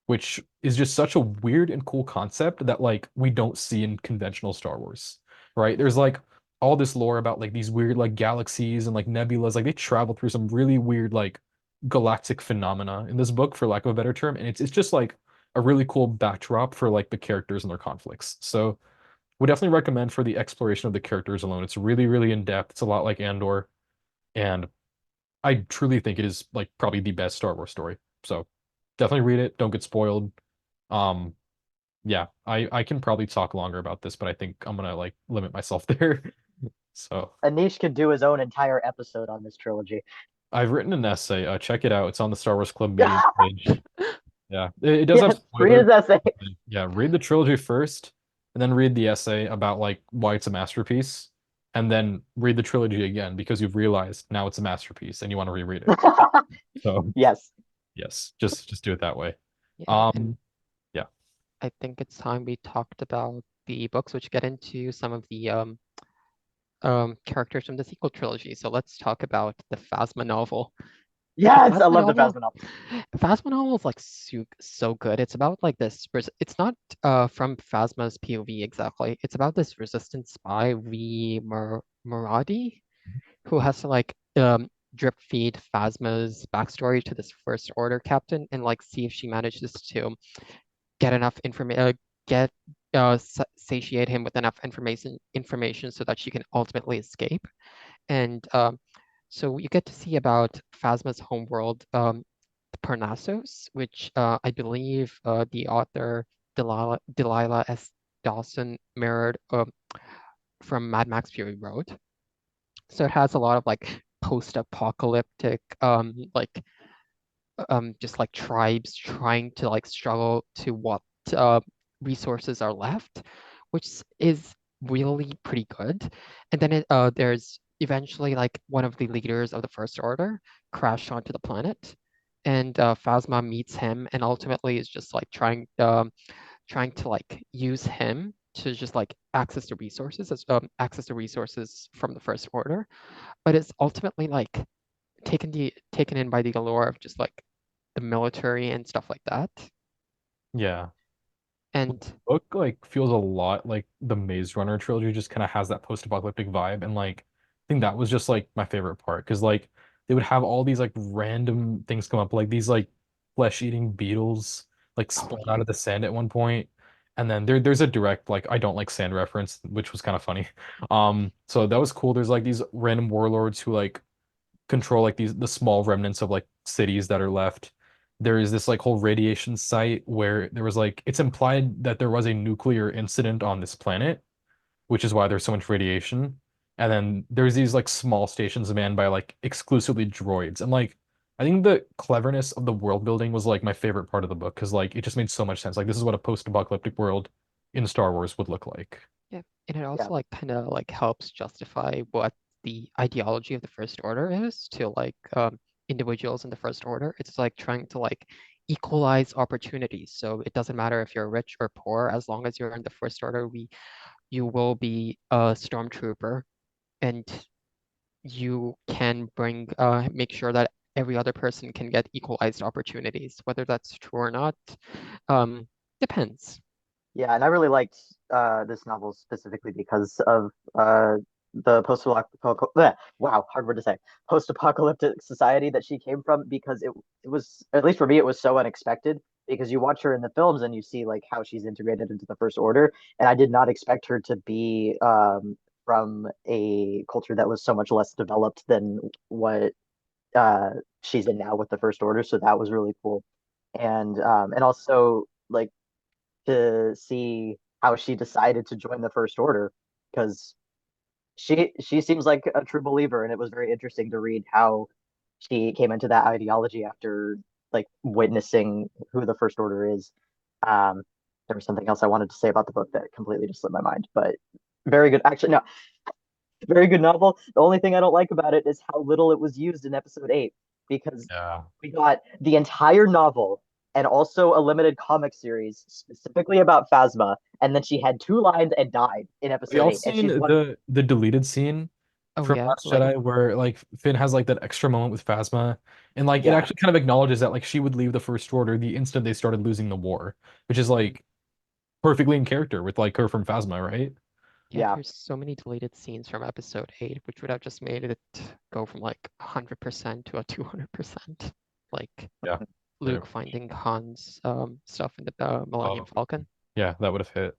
which is just such a weird and cool concept that like we don't see in conventional Star Wars, right? There's like all this lore about like these weird like galaxies and like nebulas, like they travel through some really weird like galactic phenomena in this book, for lack of a better term, and it's just like a really cool backdrop for like the characters and their conflicts. So would definitely recommend for the exploration of the characters alone. It's really, really in depth. It's a lot like Andor, and I truly think it is like probably the best Star Wars story. So definitely read it. Don't get spoiled. Um, yeah, I can probably talk longer about this, but I think I'm gonna like limit myself there. So Anish could do his own entire episode on this trilogy. I've written an essay. Check it out. It's on the Star Wars Club Medium page. Yeah, it does have Yes, read his spoilers. essay. Yeah, read the trilogy first, and then read the essay about like why it's a masterpiece, and then read the trilogy again because you've realized now it's a masterpiece and you want to reread it. So Yes. yes, just do it that way. Yeah, and Yeah. I think it's time we talked about the books, which get into some of the characters from the sequel trilogy. So let's talk about the Phasma novel. Yes, I Phasma love the novel, Phasma novel. Phasma novel is like so good. It's about like this. It's not from Phasma's POV exactly. It's about this resistance spy, Muradi, who has to like drip feed Phasma's backstory to this First Order captain and like see if she manages to get enough information, satiate him with enough information so that she can ultimately escape. And so you get to see about Phasma's homeworld, Parnassus, which I believe the author Delilah S. Dawson mirrored from Mad Max Fury Road. So it has a lot of like post-apocalyptic, just like tribes trying to like struggle to what resources are left, which is really pretty good. And then there's eventually like one of the leaders of the First Order crashed onto the planet, and Phasma meets him and ultimately is just like trying to like use him to just like access the resources from the First Order, but it's ultimately like taken in by the allure of just like the military and stuff like that. Yeah. And Book like feels a lot like the Maze Runner trilogy, just kind of has that post-apocalyptic vibe, and like I think that was just like my favorite part because like they would have all these like random things come up, like these like flesh-eating beetles like oh spawn yeah, out of the sand at one point, and then there's a direct like I don't like sand reference, which was kind of funny. So that was cool. There's like these random warlords who like control like the small remnants of like cities that are left. There is this like whole radiation site where there was like it's implied that there was a nuclear incident on this planet, which is why there's so much radiation. And then there's these like small stations manned by like exclusively droids. And like I think the cleverness of the world building was like my favorite part of the book because like it just made so much sense. Like this is what a post-apocalyptic world in Star Wars would look like. Yeah, and it also Yeah. like kind of like helps justify what the ideology of the First Order is to like individuals in the First Order. It's like trying to like equalize opportunities. So it doesn't matter if you're rich or poor, as long as you're in the First Order, you will be a stormtrooper, and you can make sure that every other person can get equalized opportunities. Whether that's true or not, depends. Yeah, and I really liked this novel specifically because of the hard word to say, post-apocalyptic society that she came from. Because it was, at least for me, it was so unexpected. Because you watch her in the films and you see like how she's integrated into the First Order, and I did not expect her to be from a culture that was so much less developed than what uh, she's in now with the First Order. So that was really cool, and also like to see how she decided to join the First Order, because she seems like a true believer, and it was very interesting to read how she came into that ideology after like witnessing who the First Order is. Um, there was something else I wanted to say about the book that completely just slipped my mind, but very good. Actually, no, very good novel. The only thing I don't like about it is how little it was used in episode 8, because Yeah. we got the entire novel and also a limited comic series specifically about Phasma, and then she had 2 lines and died in Have episode y'all 8. And seen she's one. the deleted scene Oh from yeah, Last like Jedi where like Finn has like that extra moment with Phasma, and like it Yeah, actually kind of acknowledges that like she would leave the First Order the instant they started losing the war, which is like perfectly in character with like her from Phasma, right? yeah, yeah. there's so many deleted scenes from episode 8, which would have just made it go from like 100% to a 200%. Like Yeah. There. Luke finding Han's stuff in the Millennium Oh, Falcon. yeah, that would have hit.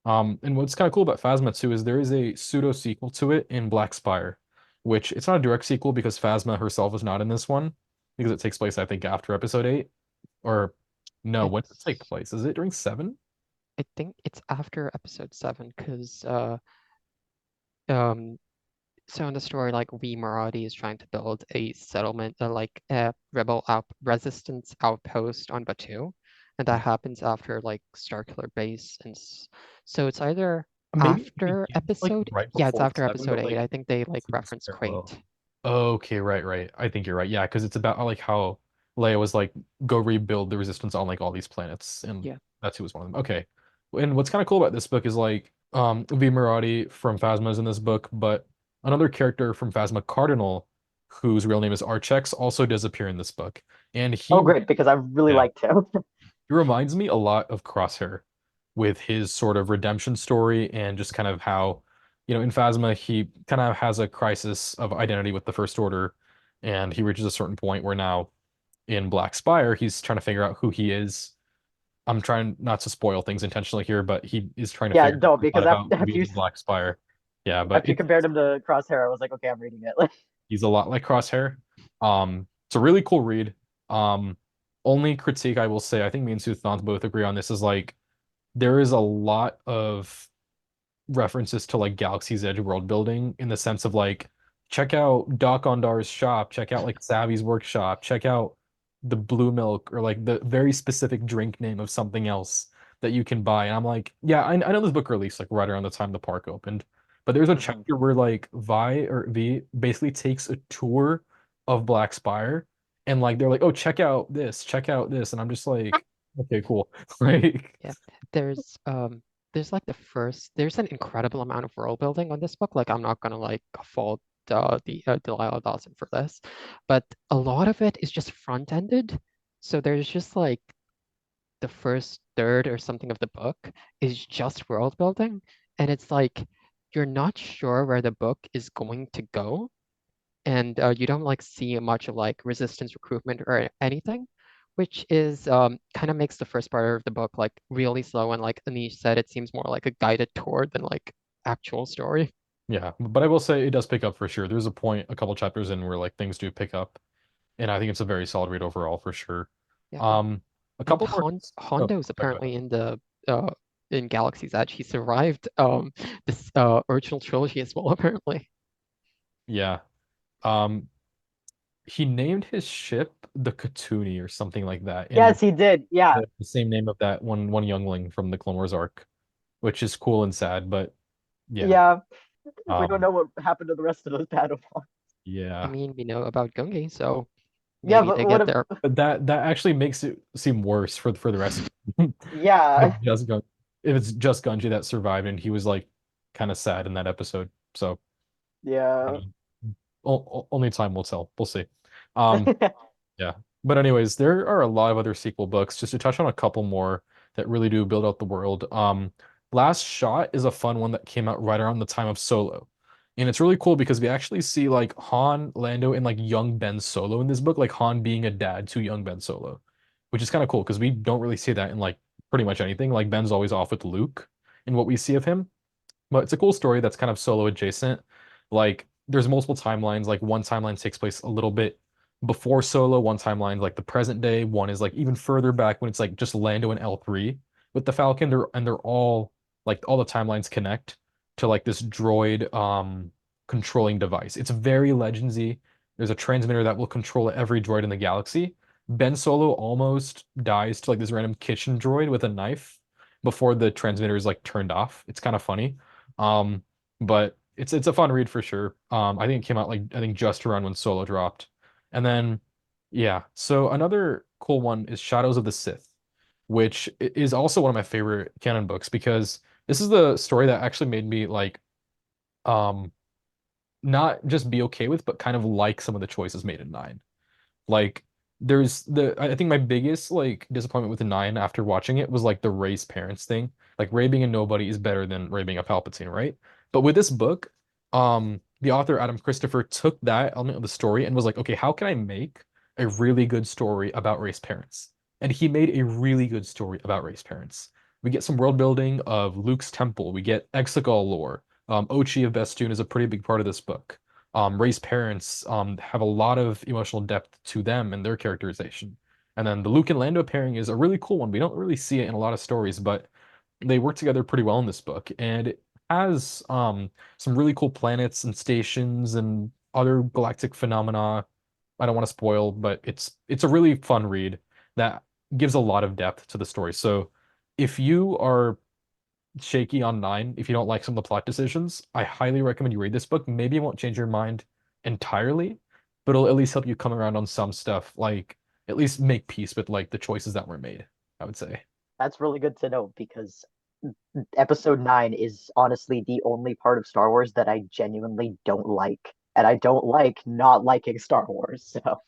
And what's kind of cool about Phasma too is there is a pseudo sequel to it in Black Spire, which it's not a direct sequel because Phasma herself is not in this one because it takes place, I think, after episode 8. Or no, when does it take It's place? Is it during 7? I think it's after episode 7 because um so in the story, like V Marathi is trying to build a settlement, like a rebel out resistance outpost on Batu, and that happens after like Starkiller Base, and so it's either Maybe it after begins like episode, right yeah, it's before after 7, episode but 8. like I think they like seems reference parallel. Quaked. Okay, right, right. I think you're right. Yeah, because it's about like how Leia was like, go rebuild the resistance on like all these planets, and Yeah, that's who was one of them. Okay. And what's kind of cool about this book is like V Marathi from Phasma is in this book, but another character from Phasma, Cardinal, whose real name is Archex, also does appear in this book. And Oh, great, because I really yeah, liked him. he reminds me a lot of Crosshair with his sort of redemption story and just kind of how, in Phasma, he kind of has a crisis of identity with the First Order, and he reaches a certain point where now in Black Spire, he's trying to figure out who he is. I'm trying not to spoil things intentionally here, but he is trying to Yeah, figure no, out a lot because about who after he is you in Black Spire. Yeah, but after you compared him to Crosshair, I was like, okay, I'm reading it. he's a lot like Crosshair. It's a really cool read. Um, Only critique I will say, I think me and Suthanth both agree on this, is like there is a lot of references to like Galaxy's Edge world building in the sense of like check out Doc Ondar's shop, check out like Savvy's workshop, check out the blue milk or like the very specific drink name of something else that you can buy. And I'm like, yeah, I know this book released like right around the time the park opened, but there's a Mhm. chapter where like V basically takes a tour of Black Spire and like they're like, oh, check out this, and I'm just like, okay, cool. Like, yeah. There's like there's an incredible amount of world building on this book. Like I'm not gonna like fault the Delilah Dawson for this, but a lot of it is just front-ended. So there's just like the first third or something of the book is just world building, and it's like you're not sure where the book is going to go, and you don't like see much of like resistance recruitment or anything, which is kind of makes the first part of the book like really slow, and like Anish said, it seems more like a guided tour than like actual story. yeah, but I will say it does pick up for sure. There's a point a couple chapters in where like things do pick up, and I think it's a very solid read overall for sure. Yeah, Um, a and couple more. Oh, Hondo's sorry, go ahead. apparently in the in Galaxy's Edge. He survived this original trilogy as well, apparently. Yeah. Um, he named his ship the Katuni or something like that, in Yes, he did. Yeah, the same name of that one youngling from the Clone Wars arc. which is cool and sad, but yeah. Yeah, we don't Um, know what happened to the rest of those Padawans. I yeah. mean, we know about Gungi, so Yeah, maybe but they what get if? there. But that actually makes it seem worse for the rest of them. Yeah, If just Gun if it's just Gunji that survived and he was like kind of sad in that episode. So I yeah. mean, only time will tell. We'll see. Um, yeah. But anyways, there are a lot of other sequel books. Just to touch on a couple more that really do build out the world. Last Shot is a fun one that came out right around the time of Solo. And it's really cool because we actually see like Han, Lando, and like young Ben Solo in this book, like Han being a dad to young Ben Solo, which is kind of cool because we don't really see that in like pretty much anything. Like Ben's always off with Luke in what we see of him. But it's a cool story that's kind of Solo adjacent. Like there's multiple timelines. Like one timeline takes place a little bit before Solo, one timeline like the present day, one is like even further back when it's like just Lando and L3 with the Falcon. They're all like all the timelines connect to like this droid controlling device. It's very Legendsy. There's a transmitter that will control every droid in the galaxy. Ben Solo almost dies to like this random kitchen droid with a knife before the transmitter is like turned off. It's kind of funny. Um, but it's a fun read for sure. I think it came out like I think just around when Solo dropped. And then yeah, so another cool one is Shadows of the Sith, which is also one of my favorite canon books because this is the story that actually made me like um not just be okay with, but kind of like some of the choices made in 9. Like there's I think my biggest like disappointment with the 9 after watching it was like the Rey's parents thing. Like Rey being a nobody is better than Rey being a Palpatine, right? But with this book, the author Adam Christopher took that element of the story and was like, okay, how can I make a really good story about Rey's parents? And he made a really good story about Rey's parents. We get some world building of Luke's temple. We get Exegol lore. Ochi of Bestoon is a pretty big part of this book. Rey's parents have a lot of emotional depth to them and their characterization. And then the Luke and Lando pairing is a really cool one. We don't really see it in a lot of stories, but they work together pretty well in this book. And it has some really cool planets and stations and other galactic phenomena. I don't want to spoil, but it's a really fun read that gives a lot of depth to the story. So if you are shaky on 9 if you don't like some of the plot decisions. I highly recommend you read this book. Maybe it won't change your mind entirely, but it'll at least help you come around on some stuff, like at least make peace with like the choices that were made, I would say. That's really good to know because episode 9 is honestly the only part of Star Wars that I genuinely don't like. And I don't like not liking Star Wars. So,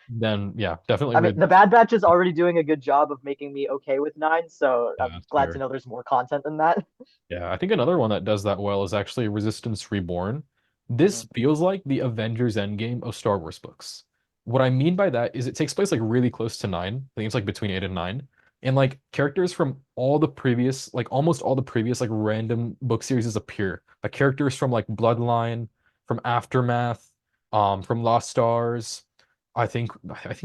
Then yeah, definitely I mean, read. the Bad Batch is already doing a good job of making me okay with 9. So, Yeah, I'm that's glad to fair. know there's more content than that. Yeah, I think another one that does that well is actually Resistance Reborn. This Mhm. feels like the Avengers Endgame of Star Wars books. What I mean by that is it takes place like really close to 9. I think it's like between 8 and 9. And like characters from all the previous, like almost all the previous like random book series appear. Like characters from like Bloodline, from Aftermath, from Lost Stars. I think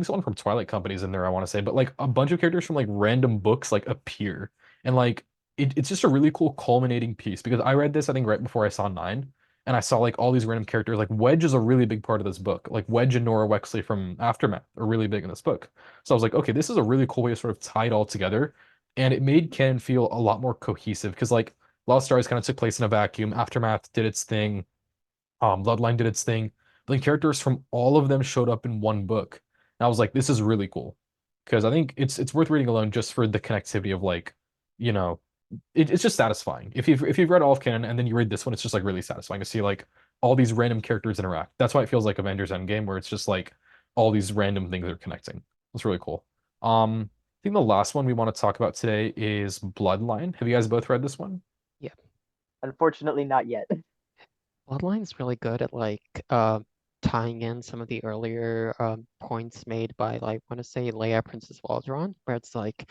someone from Twilight Company's in there, I want to say, but like a bunch of characters from like random books like appear. And like it's just a really cool culminating piece because I read this, I think, right before I saw 9, and I saw like all these random characters. Like Wedge is a really big part of this book. Like Wedge and Nora Wexley from Aftermath are really big in this book. So I was like, okay, this is a really cool way to sort of tie it all together. And it made canon feel a lot more cohesive because like Lost Stars kind of took place in a vacuum. Aftermath did its thing. Bloodline did its thing. But then characters from all of them showed up in one book. And I was like, this is really cool. Because I think it's worth reading alone just for the connectivity of like, you know, it's just satisfying. If you've read all of canon and then you read this one, it's just like really satisfying to see like all these random characters interact. That's why it feels like Avengers Endgame, where it's just like all these random things are connecting. It's really cool. I think the last one we want to talk about today is Bloodline. Have you guys both read this one? Yeah, Unfortunately, not yet. Bloodline's really good at like tying in some of the earlier points made by like I want to say Leia, Princess of Alderaan, where it's like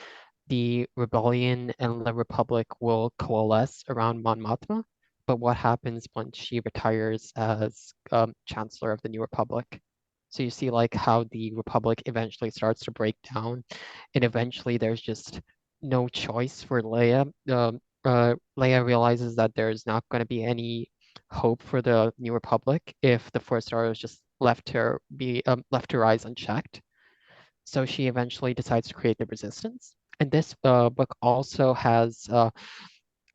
the rebellion and the Republic will coalesce around Mon Mothma, but what happens once she retires as Chancellor of the New Republic? So you see like how the Republic eventually starts to break down, and eventually there's just no choice for Leia. Leia realizes that there's not going to be any hope for the New Republic if the First Order is just left to rise unchecked. So she eventually decides to create the Resistance. And this book also has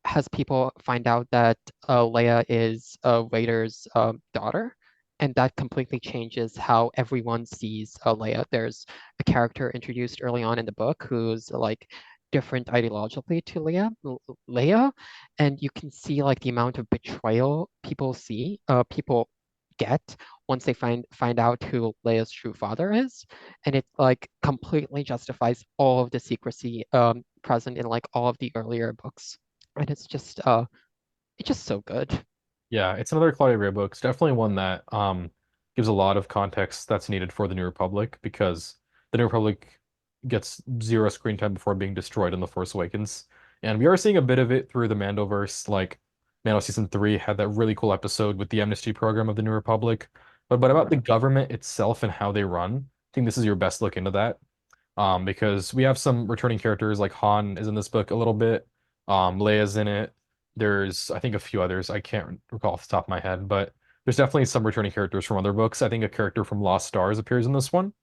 has people find out that Leia is Vader's daughter, and that completely changes how everyone sees Leia. There's a character introduced early on in the book who's like different ideologically to Leia, and you can see like the amount of betrayal people get once they find out who Leia's true father is, and it like completely justifies all of the secrecy present in like all of the earlier books, and it's just so good. Yeah, it's another Claudia Gray book. It's definitely one that gives a lot of context that's needed for the New Republic because the New Republic gets zero screen time before being destroyed in The Force Awakens. And we are seeing a bit of it through the Mandoverse. Like Mando Season 3 had that really cool episode with the amnesty program of the New Republic. But about the government itself and how they run, I think this is your best look into that. Because we have some returning characters like Han is in this book a little bit. Leia's in it. There's, I think, a few others. I can't recall off the top of my head, but there's definitely some returning characters from other books. I think a character from Lost Stars appears in this one.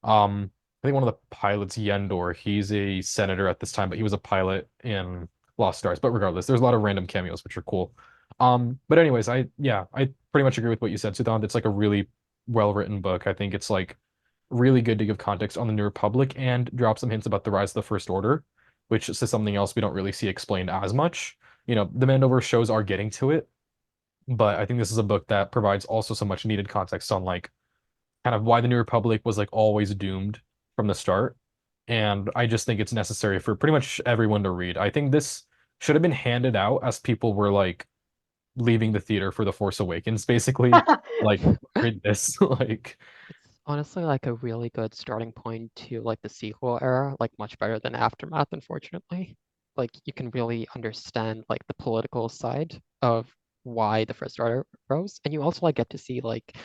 I think one of the pilots, Yendor, he's a senator at this time, but he was a pilot in Lost Stars. But regardless, there's a lot of random cameos, which are cool. But anyways, I pretty much agree with what you said, Suthanth. It's like a really well-written book. I think it's like really good to give context on the New Republic and drop some hints about the rise of the First Order, which is something else we don't really see explained as much. You know, the Mandover shows are getting to it, but I think this is a book that provides also so much needed context on like kind of why the New Republic was like always doomed from the start. And I just think it's necessary for pretty much everyone to read. I think this should have been handed out as people were like leaving the theater for The Force Awakens, basically. Like, read this. Like, It's honestly like a really good starting point to like the sequel era, like much better than Aftermath, unfortunately. Like you can really understand like the political side of why the First Order rose, and you also like get to see like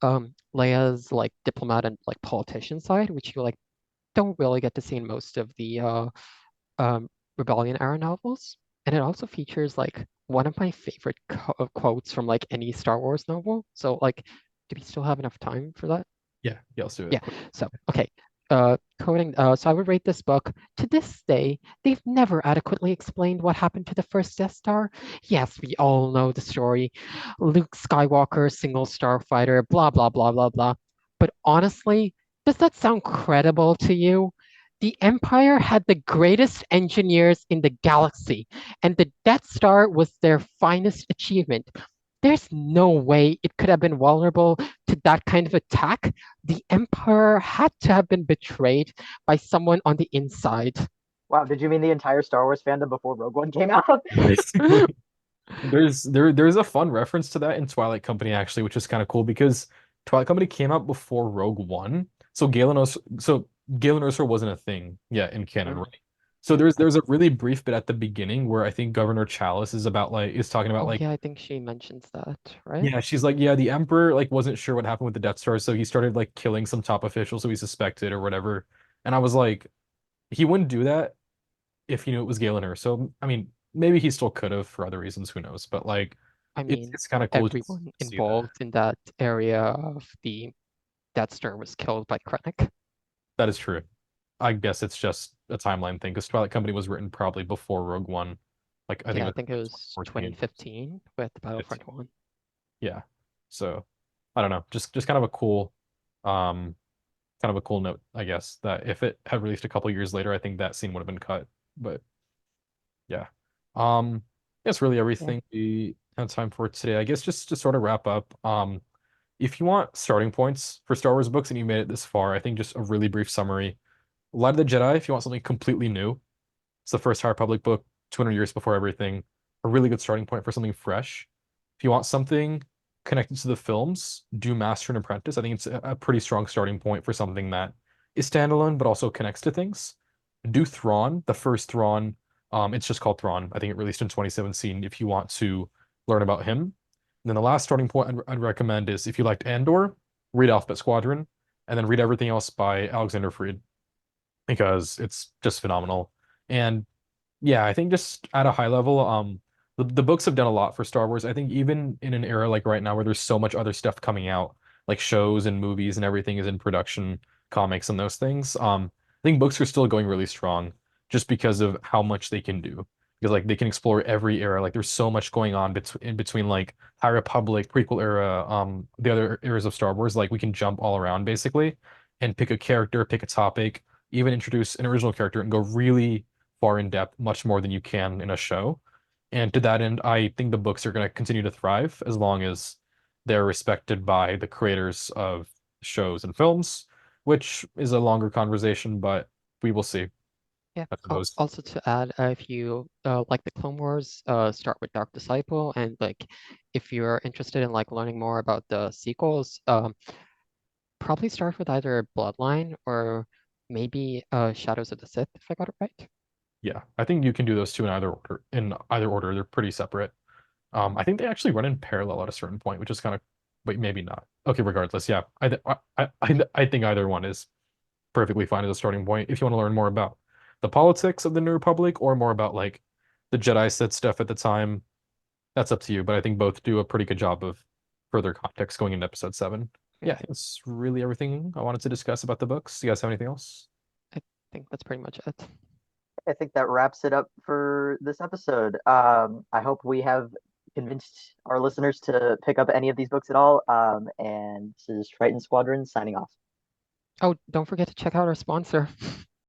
Leia's like diplomat and like politician side, which you like don't really get to see in most of the Rebellion era novels. And it also features like one of my favorite quotes from like any Star Wars novel. So like, do we still have enough time for that? yeah, let's do it. Yeah. So okay. Coding. So I would rate this book. To this day, they've never adequately explained what happened to the first Death Star. Yes, we all know the story. Luke Skywalker, single starfighter, blah blah blah blah blah. But honestly, does that sound credible to you? The Empire had the greatest engineers in the galaxy, and the Death Star was their finest achievement. There's no way it could have been vulnerable to that kind of attack. The Emperor had to have been betrayed by someone on the inside. Wow, did you mean the entire Star Wars fandom before Rogue One came out? Basically. There's a fun reference to that in Twilight Company actually, which is kind of cool because Twilight Company came out before Rogue One. So Galen Erso wasn't a thing yet in canon, right? So there's a really brief bit at the beginning where I think Governor Chalice is talking about Oh like yeah, I think she mentions that, right? yeah, she's like, yeah, the Emperor like wasn't sure what happened with the Death Star, so he started like killing some top officials who he suspected or whatever. And I was like, he wouldn't do that if he knew it was Galen Erso. I mean, maybe he still could have for other reasons, who knows? But like I it's mean, it's kind of cool to everyone see that. involved in that area of the Death Star was killed by Krennic. That is true. I guess it's just a timeline thing because Twilight Company was written probably before Rogue One. Like I think Yeah, it I was think it was 2014. 2015 with Battlefront 1. Yeah. So I don't know. Just kind of a cool um kind of a cool note, I guess, that if it had released a couple years later, I think that scene would have been cut. But yeah. That's really Yeah. everything we have time for today. I guess just to sort of wrap up, if you want starting points for Star Wars books and you made it this far, I think just a really brief summary. Light of the Jedi, if you want something completely new. It's the first High Republic book, 200 years before everything. A really good starting point for something fresh. If you want something connected to the films, do Master and Apprentice. I think it's a pretty strong starting point for something that is standalone but also connects to things. Do Thrawn, the first Thrawn. It's just called Thrawn. I think it released in 2017 if you want to learn about him. And then the last starting point I'd recommend is if you liked Andor, read Alphabet Squadron, and then read everything else by Alexander Freed because it's just phenomenal. And yeah, I think just at a high level, the books have done a lot for Star Wars. I think even in an era like right now where there's so much other stuff coming out, like shows and movies and everything is in production, comics and those things. I think books are still going really strong just because of how much they can do. because like they can explore every era. Like there's so much going on in between like High Republic, prequel era, the other eras of Star Wars. Like we can jump all around basically and pick a character, pick a topic, even introduce an original character and go really far in depth, much more than you can in a show. And to that end, I think the books are going to continue to thrive as long as they're respected by the creators of shows and films, which is a longer conversation, but we will see, Yeah. I suppose. Also to add, if you like the Clone Wars, start with Dark Disciple, and like if you're interested in like learning more about the sequels, probably start with either Bloodline or maybe Shadows of the Sith, if I got it right. Yeah, I think you can do those two in either order. In either order, they're pretty separate. I think they actually run in parallel at a certain point, which is kind of, wait, maybe not. Okay, regardless, yeah, I think either one is perfectly fine as a starting point if you want to learn more about the politics of the New Republic or more about like the Jedi Sith stuff at the time. That's up to you, but I think both do a pretty good job of further context going into episode 7. Yeah, that's really everything I wanted to discuss about the books. You guys have anything else? I think that's pretty much it. I think that wraps it up for this episode. I hope we have convinced our listeners to pick up any of these books at all. And this is Triton Squadron signing off. Oh, don't forget to check out our sponsor.